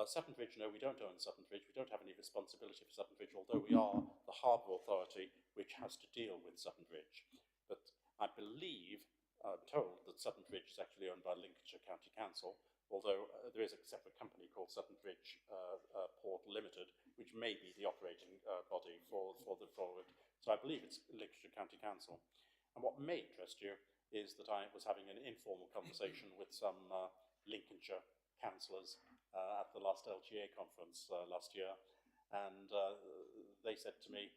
Sutton Bridge, no, we don't own Sutton Bridge. We don't have any responsibility for Sutton Bridge, although we are the harbour authority which has to deal with Sutton Bridge. But I believe, I'm told that Sutton Bridge is actually owned by Lincolnshire County Council, although there is a separate company called Sutton Bridge Port Limited, which may be the operating body for it. So I believe it's Lincolnshire County Council. And what may interest you is that I was having an informal conversation with some Lincolnshire councillors at the last LGA conference last year, and they said to me,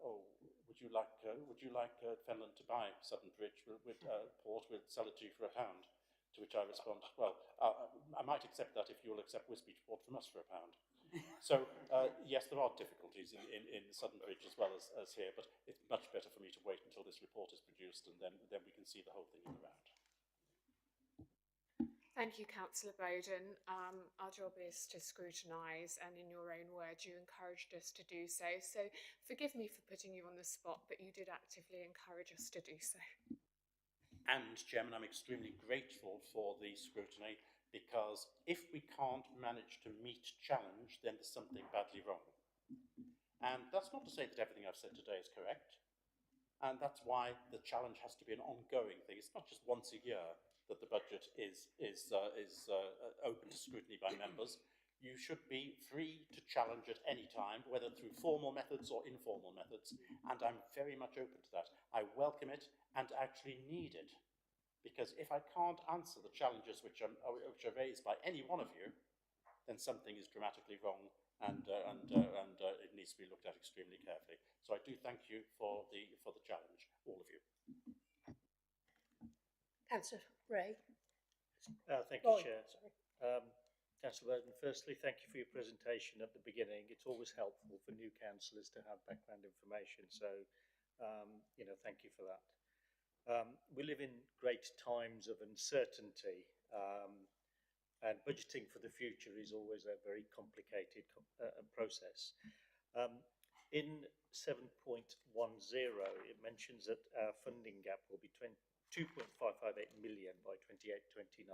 "Oh, would you like Fenland to buy Sutton Bridge with port? We'll sell it to you for £1." To which I responded, "Well, I might accept that if you will accept Wisbech Port from us for £1." So yes, there are difficulties in Sutton Bridge as well as here, but it's much better for me to wait until this report is produced, and then we can see the whole thing in the round. Thank you, Councillor Bowden. Our job is to scrutinise, and in your own words, you encouraged us to do so. So forgive me for putting you on the spot, but you did actively encourage us to do so. And, Chairman, I'm extremely grateful for the scrutiny, because if we can't manage to meet challenge, then there's something badly wrong. And that's not to say that everything I've said today is correct. And that's why the challenge has to be an ongoing thing. It's not just once a year that the budget is open to scrutiny by members. You should be free to challenge at any time, whether through formal methods or informal methods, and I'm very much open to that. I welcome it and actually need it, because if I can't answer the challenges which are raised by any one of you, then something is dramatically wrong, and it needs to be looked at extremely carefully. So I do thank you for the challenge, all of you. Councillor Ray. Thank you, Chair. Councillor Bowden, firstly, thank you for your presentation at the beginning. It's always helpful for new councillors to have background information, so thank you for that. We live in great times of uncertainty, and budgeting for the future is always a very complicated process. In 7.10, it mentions that our funding gap will be 2.558 million by 28-29.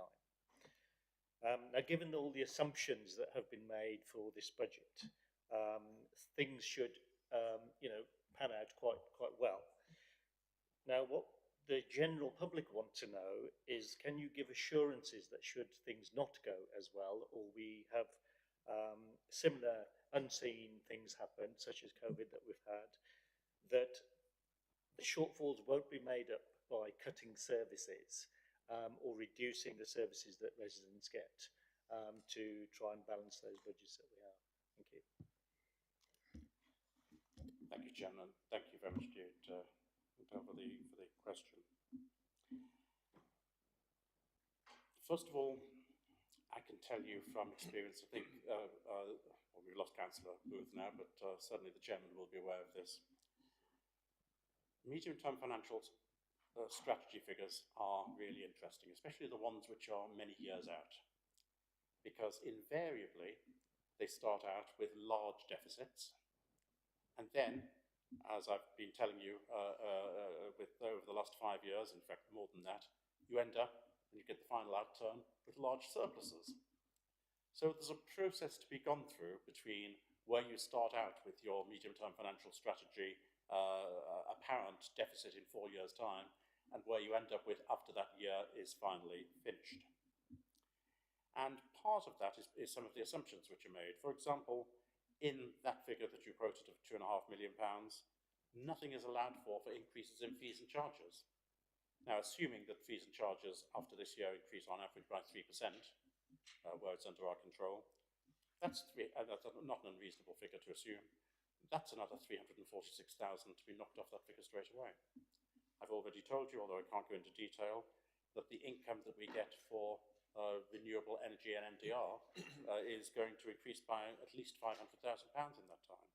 Now, given all the assumptions that have been made for this budget, things should, pan out quite well. Now, what the general public want to know is, can you give assurances that should things not go as well, or we have similar unseen things happen, such as COVID that we've had, that the shortfalls won't be made up by cutting services or reducing the services that residents get to try and balance those budgets that we have. Thank you. Thank you, Chairman. Thank you very much, Jude, for the question. First of all, I can tell you from experience, I think, we've lost Councillor Booth now, but certainly the Chairman will be aware of this. Medium-term financial strategy figures are really interesting, especially the ones which are many years out, because invariably they start out with large deficits, and then, as I've been telling you over the last 5 years, in fact more than that, you end up, when you get the final outturn, with large surpluses. So there's a process to be gone through between where you start out with your medium-term financial strategy apparent deficit in 4 years' time, and where you end up with after that year is finally finished. And part of that is some of the assumptions which are made. For example, in that figure that you quoted of £2.5 million, nothing is allowed for increases in fees and charges. Now, assuming that fees and charges after this year increase on average by 3%, where it's under our control, that's not an unreasonable figure to assume. That's another 346,000 to be knocked off that figure straight away. I've already told you, although I can't go into detail, that the income that we get for renewable energy and MDR is going to increase by at least £500,000 in that time.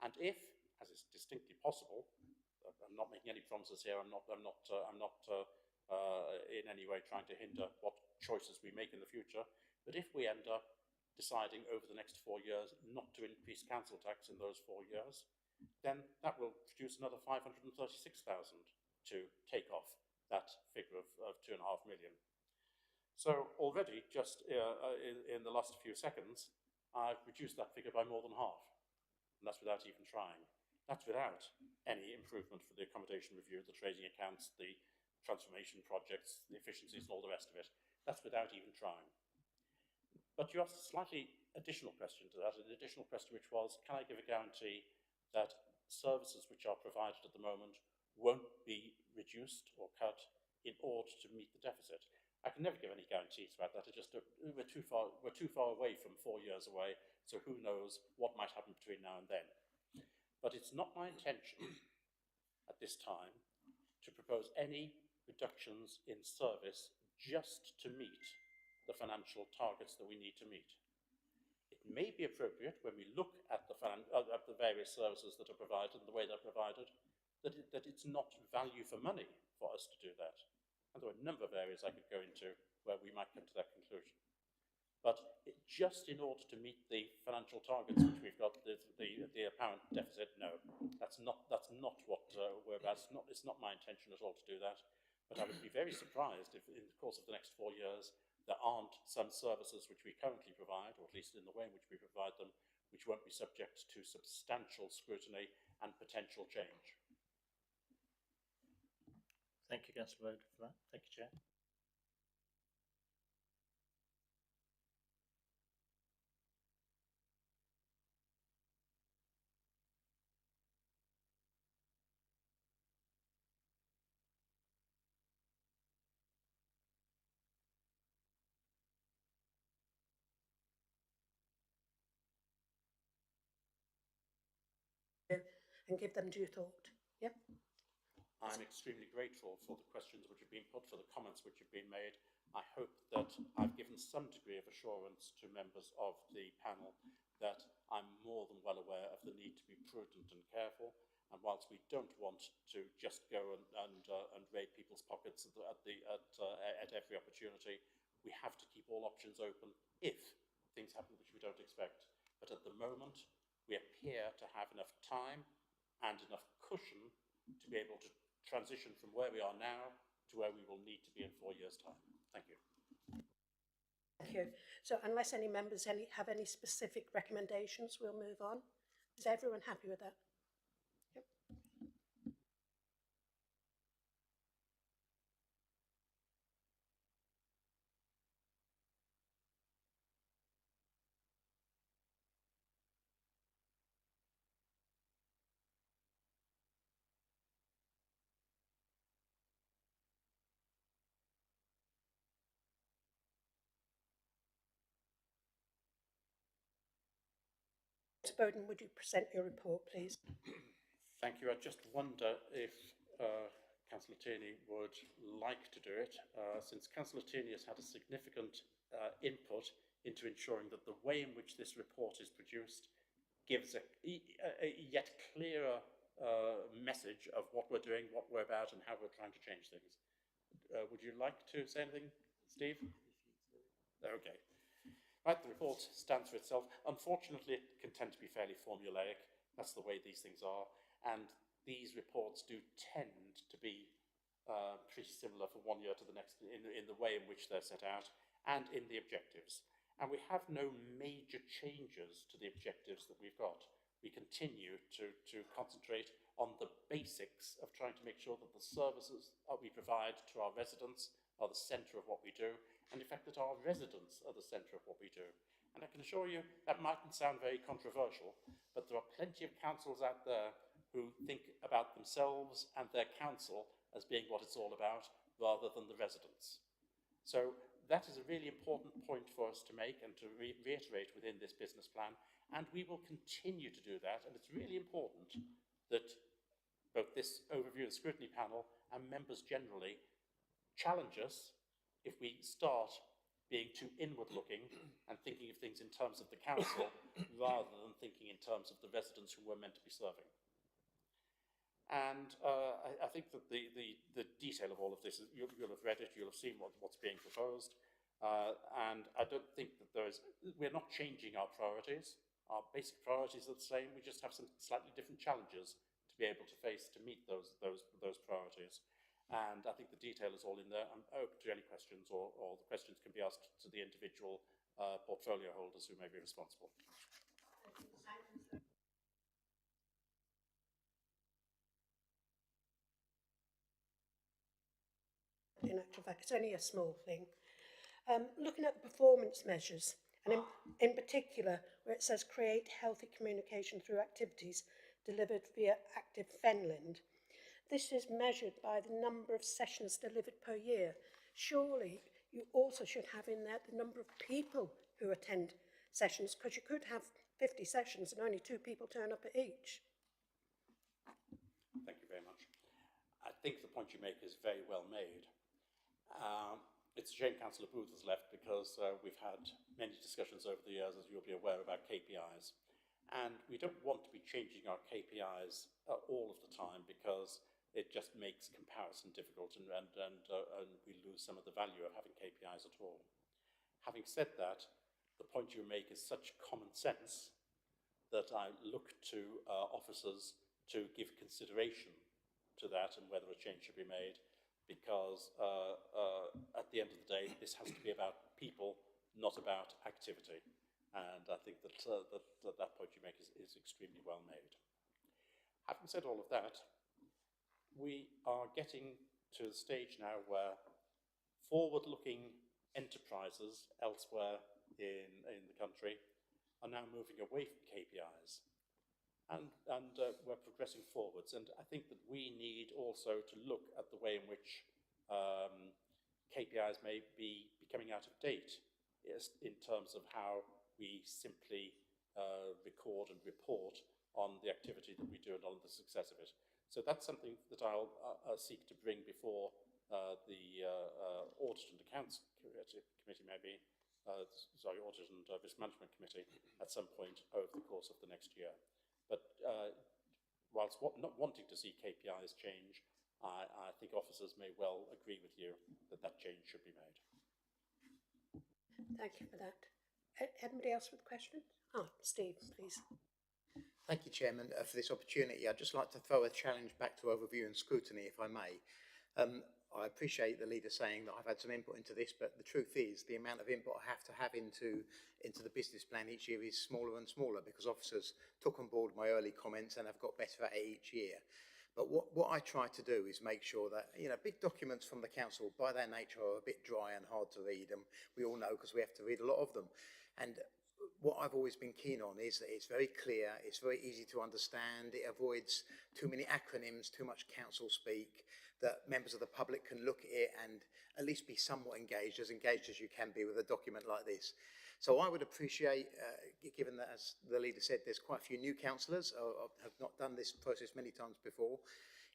And if, as is distinctly possible, I'm not making any promises here, I'm not in any way trying to hinder what choices we make in the future, but if we end up deciding over the next 4 years not to increase council tax in those 4 years, then that will produce another 536,000 to take off that figure of 2.5 million. So already, just in the last few seconds, I've reduced that figure by more than half, and that's without even trying. That's without any improvement for the accommodation review, the trading accounts, the transformation projects, the efficiencies and all the rest of it. That's without even trying. But you asked a slightly additional question to that, an additional question which was, can I give a guarantee that services which are provided at the moment won't be reduced or cut in order to meet the deficit? I can never give any guarantees about that. We're too far away from 4 years away, so who knows what might happen between now and then. But it's not my intention at this time to propose any reductions in service just to meet the financial targets that we need to meet. It may be appropriate when we look at the various services that are provided and the way they're provided, that it's not value for money for us to do that. And there are a number of areas I could go into where we might come to that conclusion. But just in order to meet the financial targets which we've got, the apparent deficit, no, that's not what we're about. It's not my intention at all to do that. But I would be very surprised if in the course of the next 4 years there aren't some services which we currently provide, or at least in the way in which we provide them, which won't be subject to substantial scrutiny and potential change. Thank you, Councillor Bowden, for that. Thank you, Chair. And give them due thought. Yep. I'm extremely grateful for the questions which have been put, for the comments which have been made. I hope that I've given some degree of assurance to members of the panel that I'm more than well aware of the need to be prudent and careful. And whilst we don't want to just go and raid people's pockets at every opportunity, we have to keep all options open if things happen which we don't expect. But at the moment, we appear to have enough time and enough cushion to be able to transition from where we are now to where we will need to be in 4 years' time. Thank you. Thank you. So unless any members have any specific recommendations, we'll move on. Is everyone happy with that? Yep. Mr. Bowden, would you present your report, please? Thank you. I just wonder if Councillor Tierney would like to do it, since Councillor Tierney has had a significant input into ensuring that the way in which this report is produced gives a yet clearer message of what we're doing, what we're about, and how we're trying to change things. Would you like to say anything, Steve? Okay. Right, the report stands for itself. Unfortunately, it can tend to be fairly formulaic. That's the way these things are. And these reports do tend to be pretty similar from 1 year to the next in the way in which they're set out and in the objectives. And we have no major changes to the objectives that we've got. We continue to concentrate on the basics of trying to make sure that the services that we provide to our residents are the centre of what we do, and in fact that our residents are the centre of what we do. And I can assure you that mightn't sound very controversial, but there are plenty of councils out there who think about themselves and their council as being what it's all about, rather than the residents. So that is a really important point for us to make and to reiterate within this business plan, and we will continue to do that. And it's really important that both this overview and scrutiny panel and members generally challenge us if we start being too inward-looking and thinking of things in terms of the council rather than thinking in terms of the residents who we're meant to be serving. And I think that the detail of all of this, you'll have read it, you'll have seen what's being proposed, and I don't think that we're not changing our priorities. Our basic priorities are the same, we just have some slightly different challenges to be able to face to meet those priorities. And I think the detail is all in there. I'm open to any questions, or the questions can be asked to the individual portfolio holders who may be responsible. In actual fact, it's only a small thing. Looking at the performance measures, and in particular where it says create healthy communication through activities delivered via active Fenland, this is measured by the number of sessions delivered per year. Surely you also should have in there the number of people who attend sessions, because you could have 50 sessions and only 2 people turn up at each. Thank you very much. I think the point you make is very well made. It's a shame Councillor Booth has left, because we've had many discussions over the years, as you'll be aware, about KPIs. And we don't want to be changing our KPIs all of the time, because it just makes comparison difficult, and we lose some of the value of having KPIs at all. Having said that, the point you make is such common sense that I look to officers to give consideration to that and whether a change should be made, because at the end of the day, this has to be about people, not about activity. And I think that that point you make is extremely well made. Having said all of that, we are getting to the stage now where forward-looking enterprises elsewhere in the country are now moving away from KPIs. And we're progressing forwards. And I think that we need also to look at the way in which KPIs may be becoming out of date in terms of how we simply record and report on the activity that we do and on the success of it. So that's something that I'll seek to bring before the Audit and Accounts Committee, maybe, Audit and Risk Management Committee at some point over the course of the next year. But whilst not wanting to see KPIs change, I think officers may well agree with you that that change should be made. Thank you for that. Anybody else with questions? Oh, Steve, please. Thank you, Chairman, for this opportunity. I'd just like to throw a challenge back to overview and scrutiny, if I may. I appreciate the leader saying that I've had some input into this, but the truth is the amount of input I have to have into the business plan each year is smaller and smaller, because officers took on board my early comments and have got better at it each year. But what I try to do is make sure that, you know, big documents from the council by their nature are a bit dry and hard to read, and we all know because we have to read a lot of them. And what I've always been keen on is that it's very clear, it's very easy to understand, it avoids too many acronyms, too much council speak, that members of the public can look at it and at least be somewhat engaged as you can be with a document like this. So I would appreciate, given that, as the leader said, there's quite a few new councillors who have not done this process many times before,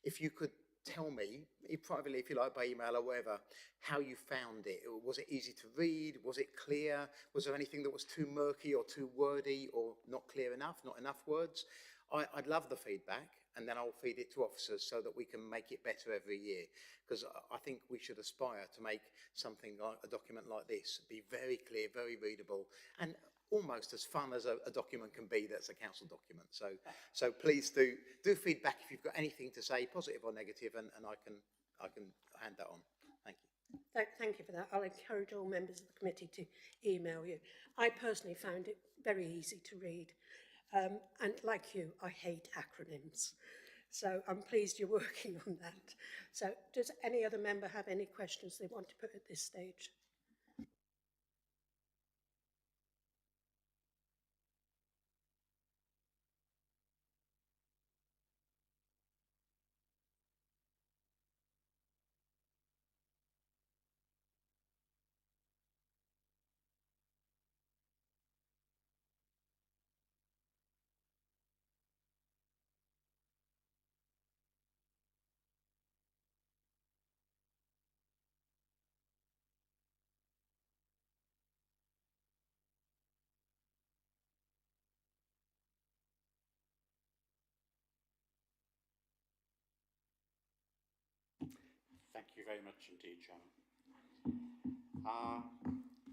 if you could tell me, privately if you like, by email or whatever, how you found it. Was it easy to read? Was it clear? Was there anything that was too murky or too wordy or not clear enough, not enough words? I'd love the feedback, and then I'll feed it to officers so that we can make it better every year. Because I think we should aspire to make something like a document like this be very clear, very readable, and almost as fun as a document can be that's a council document. So please do feedback if you've got anything to say, positive or negative, and I can hand that on. Thank you. Thank you for that. I'll encourage all members of the committee to email you. I personally found it very easy to read. And like you, I hate acronyms. So I'm pleased you're working on that. So does any other member have any questions they want to put at this stage? Thank you very much indeed, Chairman.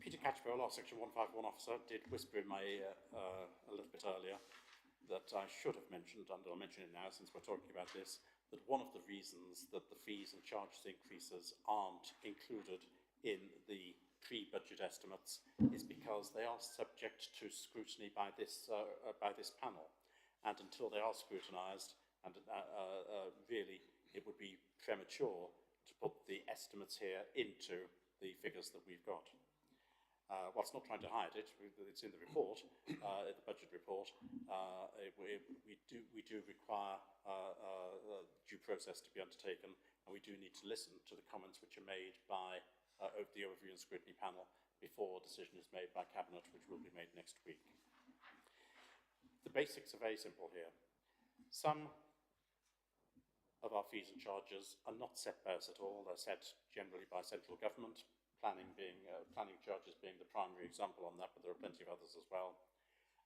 Peter Catchpole, our Section 151 officer, did whisper in my ear a little bit earlier that I should have mentioned, and I'll mention it now since we're talking about this, that one of the reasons that the fees and charges increases aren't included in the pre-budget estimates is because they are subject to scrutiny by this panel, and until they are scrutinised, and really it would be premature to put the estimates here into the figures that we've got. Whilst not trying to hide it, it's in the report, the budget report. We do require due process to be undertaken, and we do need to listen to the comments which are made by the Overview and Scrutiny panel before a decision is made by Cabinet, which will be made next week. The basics are very simple here. Some of our fees and charges are not set by us at all. They're set generally by central government. Planning charges being the primary example on that, but there are plenty of others as well.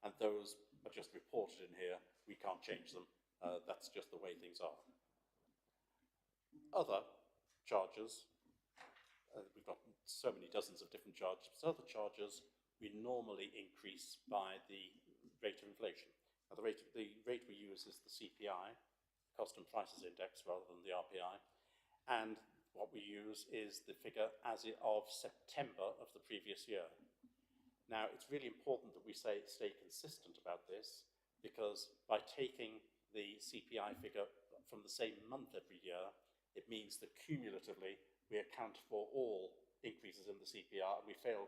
And those are just reported in here. We can't change them. That's just the way things are. Other charges, we've got so many dozens of different charges, but other charges we normally increase by the rate of inflation. Now, the rate we use is the CPI, Cost and Prices Index, rather than the RPI. And what we use is the figure as of September of the previous year. Now, it's really important that we stay consistent about this, because by taking the CPI figure from the same month every year, it means that cumulatively we account for all increases in the CPI, and we fail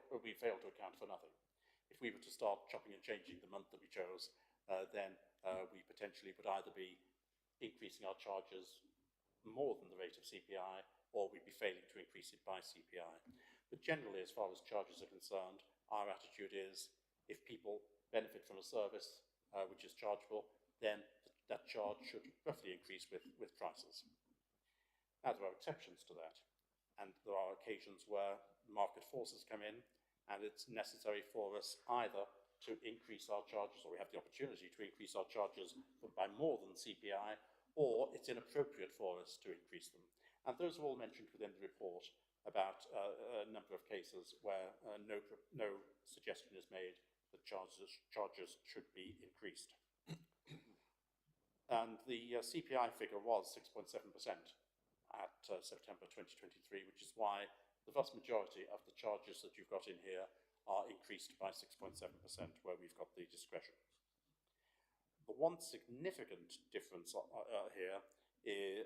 to account for nothing. If we were to start chopping and changing the month that we chose, then we potentially would either be increasing our charges more than the rate of CPI, or we'd be failing to increase it by CPI. But generally, as far as charges are concerned, our attitude is if people benefit from a service which is chargeable, then that charge should roughly increase with prices. Now, there are exceptions to that, and there are occasions where market forces come in, and it's necessary for us either to increase our charges, or we have the opportunity to increase our charges by more than CPI, or it's inappropriate for us to increase them. And those are all mentioned within the report about a number of cases where no suggestion is made that charges should be increased. And the CPI figure was 6.7% at September 2023, which is why the vast majority of the charges that you've got in here are increased by 6.7%, where we've got the discretion. The one significant difference here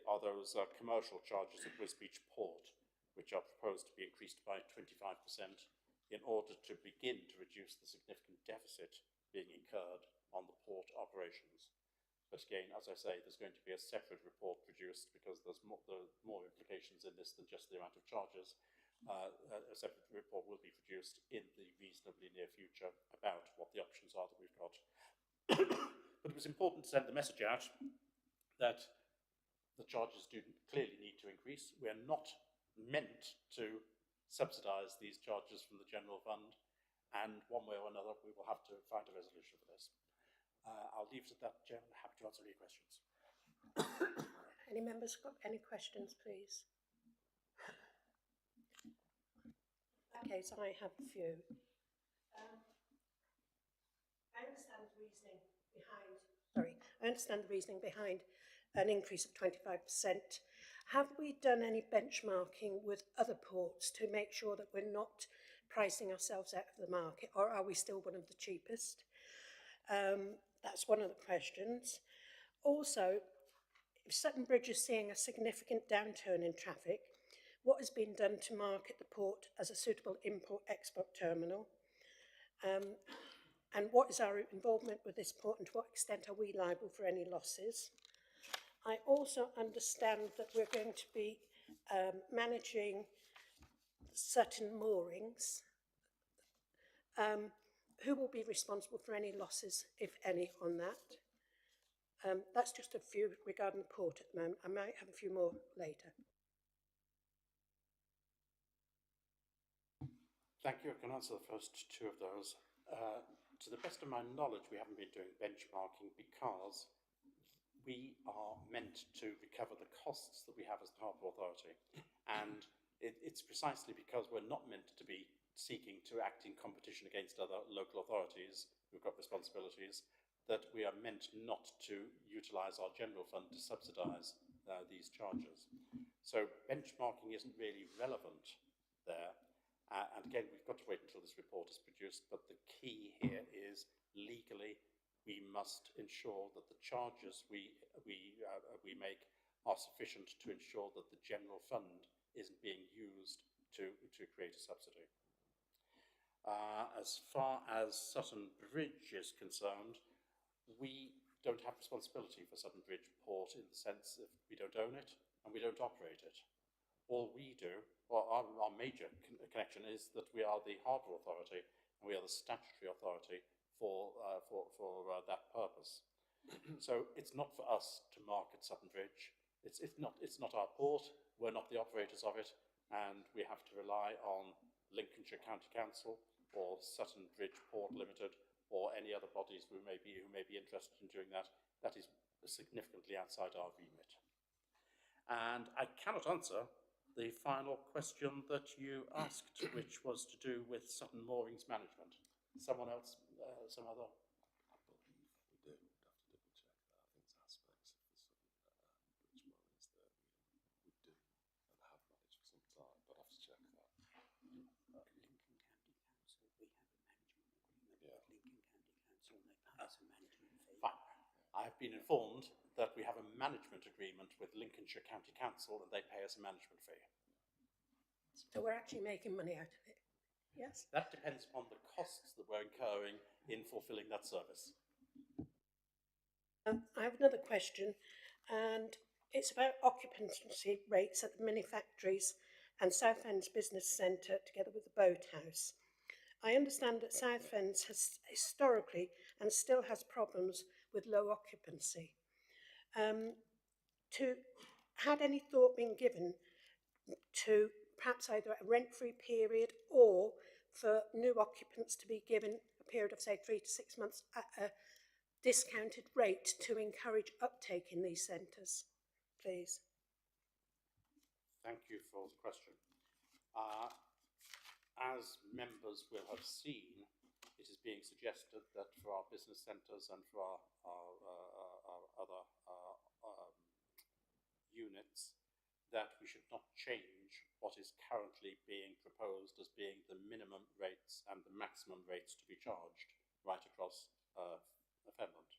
are those commercial charges at Wisbech Port, which are proposed to be increased by 25% in order to begin to reduce the significant deficit being incurred on the port operations. But again, as I say, there's going to be a separate report produced because there are more implications in this than just the amount of charges. A separate report will be produced in the reasonably near future about what the options are that we've got. But it was important to send the message out that the charges do clearly need to increase. We are not meant to subsidise these charges from the general fund, and one way or another we will have to find a resolution for this. I'll leave it at that, Chairman. Happy to answer any questions. Any members got any questions, please? Okay, so I have a few. I understand the reasoning behind an increase of 25%. Have we done any benchmarking with other ports to make sure that we're not pricing ourselves out of the market, or are we still one of the cheapest? That's one of the questions. Also, if Sutton Bridge is seeing a significant downturn in traffic, what has been done to market the port as a suitable import-export terminal? And what is our involvement with this port, and to what extent are we liable for any losses? I also understand that we're going to be managing Sutton moorings. Who will be responsible for any losses, if any, on that? That's just a few regarding the port at the moment. I might have a few more later. Thank you. I can answer the first two of those. To the best of my knowledge, we haven't been doing benchmarking because we are meant to recover the costs that we have as the Harbour Authority. And it's precisely because we're not meant to be seeking to act in competition against other local authorities who've got responsibilities that we are meant not to utilise our general fund to subsidise these charges. So benchmarking isn't really relevant there. And again, we've got to wait until this report is produced, but the key here is legally we must ensure that the charges we make are sufficient to ensure that the general fund isn't being used to create a subsidy. As far as Sutton Bridge is concerned, we don't have responsibility for Sutton Bridge Port in the sense that we don't own it and we don't operate it. All we do, well, our major connection is that we are the harbour authority and we are the statutory authority for that purpose. So it's not for us to market Sutton Bridge. It's not our port. We're not the operators of it, and we have to rely on Lincolnshire County Council or Sutton Bridge Port Limited or any other bodies who may be interested in doing that. That is significantly outside our remit. And I cannot answer the final question that you asked, which was to do with Sutton Moorings management. Someone else, some other? I believe we do. We'd have to double check that. I think there's aspects of the Sutton Bridge Moorings that we do and have managed for some time, but I have to check that. Lincoln County Council, we have a management agreement with Lincoln County Council and they pay us a management fee. Fine. I have been informed that we have a management agreement with Lincolnshire County Council and they pay us a management fee. So we're actually making money out of it. Yes? That depends upon the costs that we're incurring in fulfilling that service. I have another question, and it's about occupancy rates at the mini factories and Southend's Business Centre together with the boathouse. I understand that Southend's has historically and still has problems with low occupancy. Had any thought been given to perhaps either a rent-free period or for new occupants to be given a period of, say, 3 to 6 months at a discounted rate to encourage uptake in these centres, please? Thank you for the question. As members will have seen, it is being suggested that for our business centres and for our other units, that we should not change what is currently being proposed as being the minimum rates and the maximum rates to be charged right across Fenland.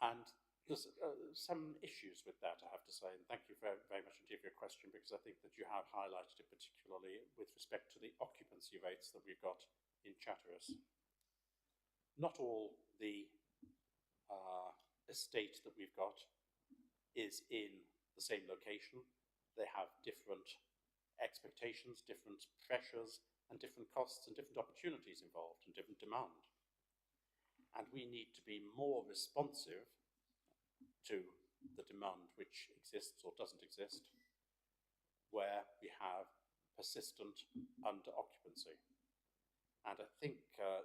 And there's some issues with that, I have to say, and thank you very, very much indeed for your question, because I think that you have highlighted it particularly with respect to the occupancy rates that we've got in Chatteris. Not all the estate that we've got is in the same location. They have different expectations, different pressures, and different costs and different opportunities involved and different demand. And we need to be more responsive to the demand which exists or doesn't exist, where we have persistent under-occupancy. And I think,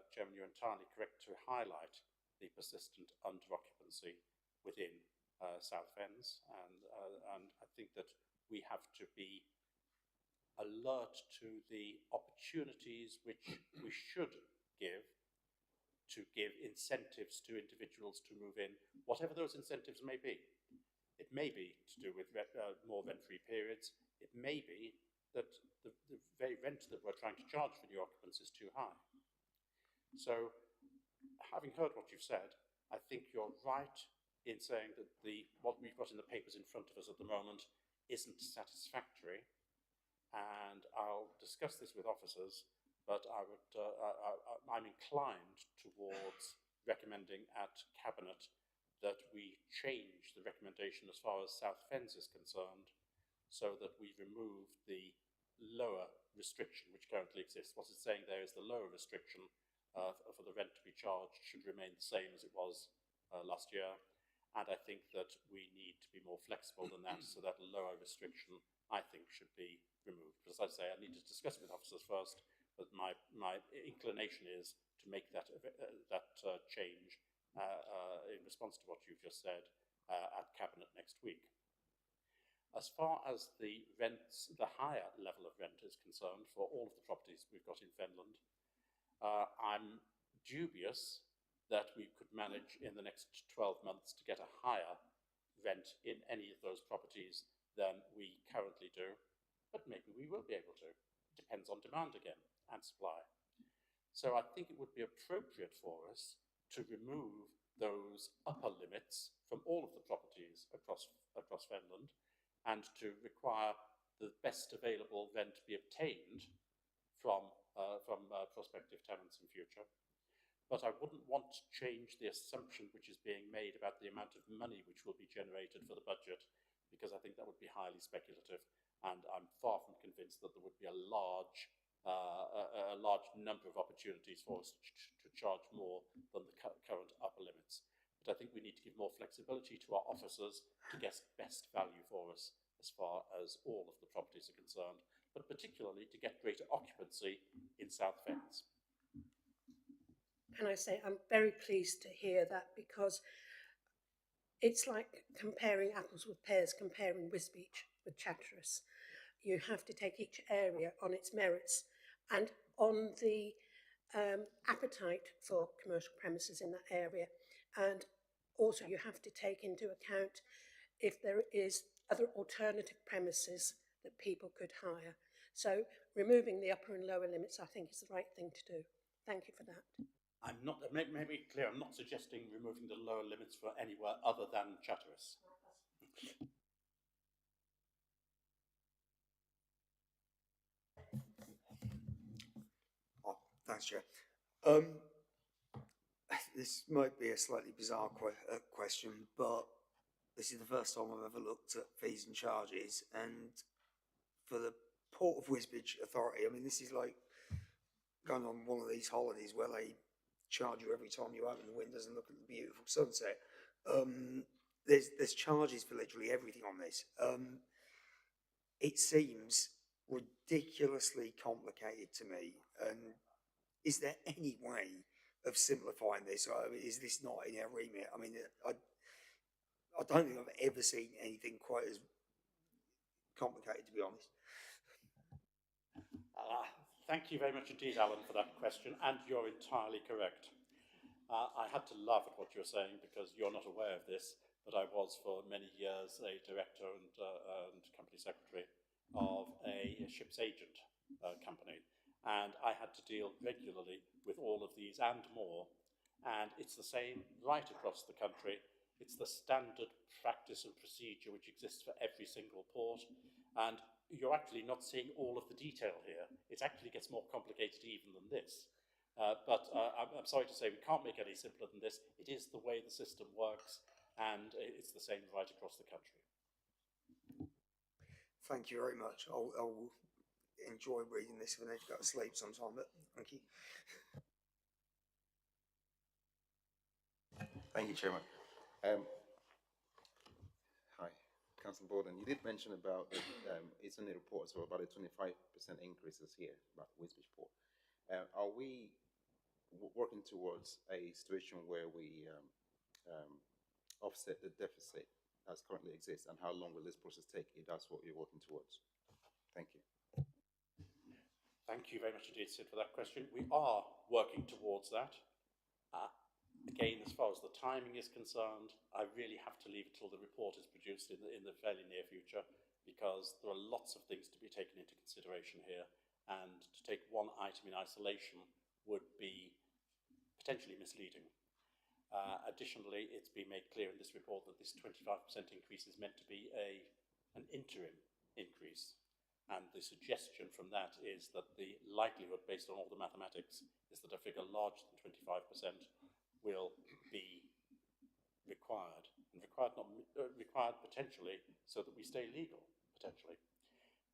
Chairman, you're entirely correct to highlight the persistent under-occupancy within Southends, and I think that we have to be alert to the opportunities which we should give to give incentives to individuals to move in, whatever those incentives may be. It may be to do with more rent-free periods. It may be that the very rent that we're trying to charge for new occupants is too high. So, having heard what you've said, I think you're right in saying that what we've got in the papers in front of us at the moment isn't satisfactory, and I'll discuss this with officers, but I'm inclined towards recommending at Cabinet that we change the recommendation as far as Southends is concerned, so that we remove the lower restriction which currently exists. What it's saying there is the lower restriction for the rent to be charged should remain the same as it was last year. And I think that we need to be more flexible than that, so that lower restriction, I think, should be removed. But as I say, I need to discuss it with officers first, but my inclination is to make that change in response to what you've just said at Cabinet next week. As far as the rents, the higher level of rent is concerned for all of the properties we've got in Fenland, I'm dubious that we could manage in the next 12 months to get a higher rent in any of those properties than we currently do, but maybe we will be able to. It depends on demand again and supply. So I think it would be appropriate for us to remove those upper limits from all of the properties across Fenland and to require the best available rent to be obtained from prospective tenants in future. But I wouldn't want to change the assumption which is being made about the amount of money which will be generated for the budget, because I think that would be highly speculative, and I'm far from convinced that there would be a large number of opportunities for us to charge more than the current upper limits. But I think we need to give more flexibility to our officers to get best value for us as far as all of the properties are concerned, but particularly to get greater occupancy in South Fens. Can I say I'm very pleased to hear that, because it's like comparing apples with pears, comparing Wisbech with Chatteris. You have to take each area on its merits and on the appetite for commercial premises in that area. And also you have to take into account if there is other alternative premises that people could hire. So removing the upper and lower limits, I think, is the right thing to do. Thank you for that. I'm not, maybe clear, I'm not suggesting removing the lower limits for anywhere other than Chatteris. Oh, thanks, Chair. This might be a slightly bizarre question, but this is the first time I've ever looked at fees and charges, and for the Port of Wisbech Authority, I mean, this is like going on one of these holidays where they charge you every time you open the windows and look at the beautiful sunset. There's charges for literally everything on this. It seems ridiculously complicated to me. And is there any way of simplifying this? Is this not in our remit? I mean, I don't think I've ever seen anything quite as complicated, to be honest. Thank you very much indeed, Alan, for that question, and you're entirely correct. I had to laugh at what you're saying because you're not aware of this, but I was for many years a director and company secretary of a ship's agent company, and I had to deal regularly with all of these and more, and it's the same right across the country. It's the standard practice and procedure which exists for every single port, and you're actually not seeing all of the detail here. It actually gets more complicated even than this. But I'm sorry to say we can't make any simpler than this. It is the way the system works, and it's the same right across the country. Thank you very much. I'll enjoy reading this when I go to sleep sometime, but thank you. Thank you, Chairman. Hi, Councillor Borden. You did mention about it's in the report as well about a 25% increases here about Wisbech Port. Are we working towards a situation where we offset the deficit that currently exists, and how long will this process take if that's what you're working towards? Thank you. Thank you very much indeed, Sid, for that question. We are working towards that. Again, as far as the timing is concerned, I really have to leave it till the report is produced in the fairly near future, because there are lots of things to be taken into consideration here, and to take one item in isolation would be potentially misleading. Additionally, it's been made clear in this report that this 25% increase is meant to be an interim increase, and the suggestion from that is that the likelihood, based on all the mathematics, is that a figure larger than 25% will be required, and required potentially so that we stay legal, potentially.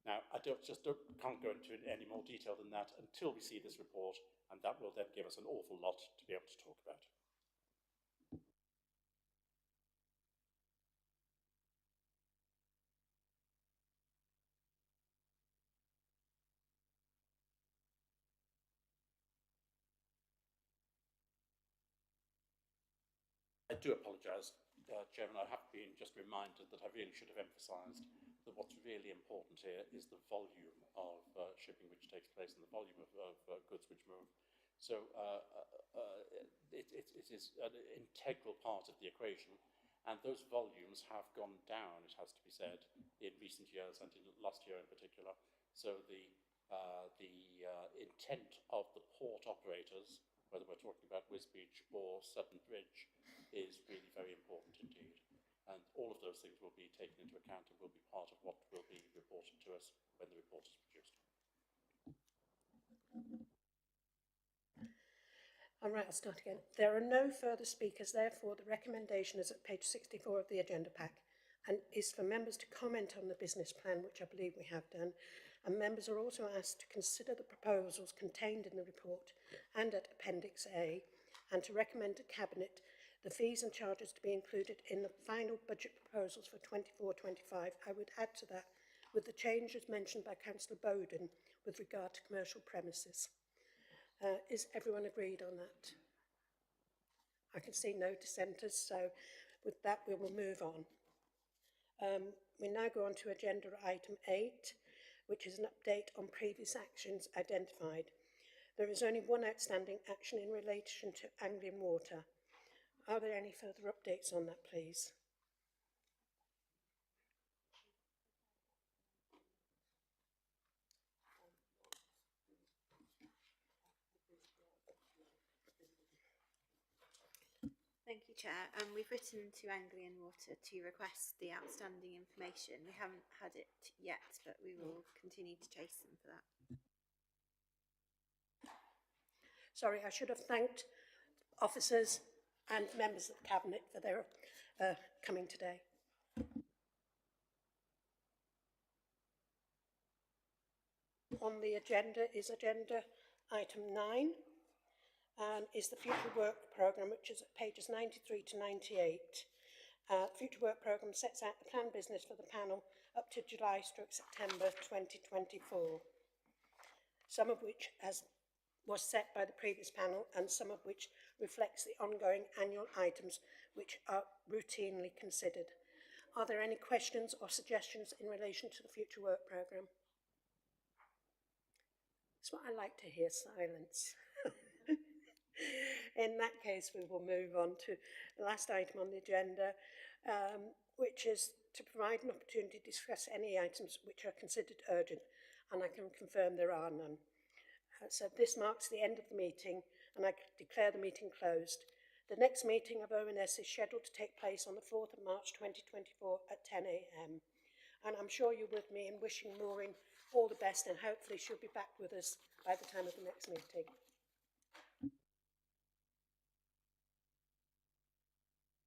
Now, I can't go into any more detail than that until we see this report, and that will then give us an awful lot to be able to talk about. I do apologise, Chairman. I have been just reminded that I really should have emphasised that what's really important here is the volume of shipping which takes place and the volume of goods which move. So it is an integral part of the equation, And those volumes have gone down, it has to be said, in recent years and in last year in particular. So the intent of the port operators, whether we're talking about Wisbech or Sutton Bridge, is really very important indeed. And all of those things will be taken into account and will be part of what will be reported to us when the report is produced. All right, I'll start again. There are no further speakers, therefore the recommendation is at page 64 of the agenda pack and is for members to comment on the business plan, which I believe we have done, and members are also asked to consider the proposals contained in the report and at Appendix A, and to recommend to Cabinet the fees and charges to be included in the final budget proposals for 24-25. I would add to that with the changes mentioned by Councillor Bowden with regard to commercial premises. Is everyone agreed on that? I can see no dissenters, so with that we will move on. We now go on to agenda item 8, which is an update on previous actions identified. There is only one outstanding action in relation to Anglian Water. Are there any further updates on that, please? Thank you, Chair. We've written to Anglian Water to request the outstanding information. We haven't had it yet, but we will continue to chase them for that. Sorry, I should have thanked officers and members of the Cabinet for their coming today. On the agenda is agenda item 9. Is the Future Work Programme, which is at pages 93 to 98. Future Work Programme sets out the planned business for the panel up to July/September 2024, some of which was set by the previous panel and some of which reflects the ongoing annual items which are routinely considered. Are there any questions or suggestions in relation to the Future Work Programme? That's what I like to hear, silence. In that case, we will move on to the last item on the agenda, which is to provide an opportunity to discuss any items which are considered urgent, and I can confirm there are none. So this marks the end of the meeting, and I declare the meeting closed. The next meeting of ONS is scheduled to take place on the 4th of March 2024 at 10 a.m. And I'm sure you're with me in wishing Maureen all the best, and hopefully she'll be back with us by the time of the next meeting.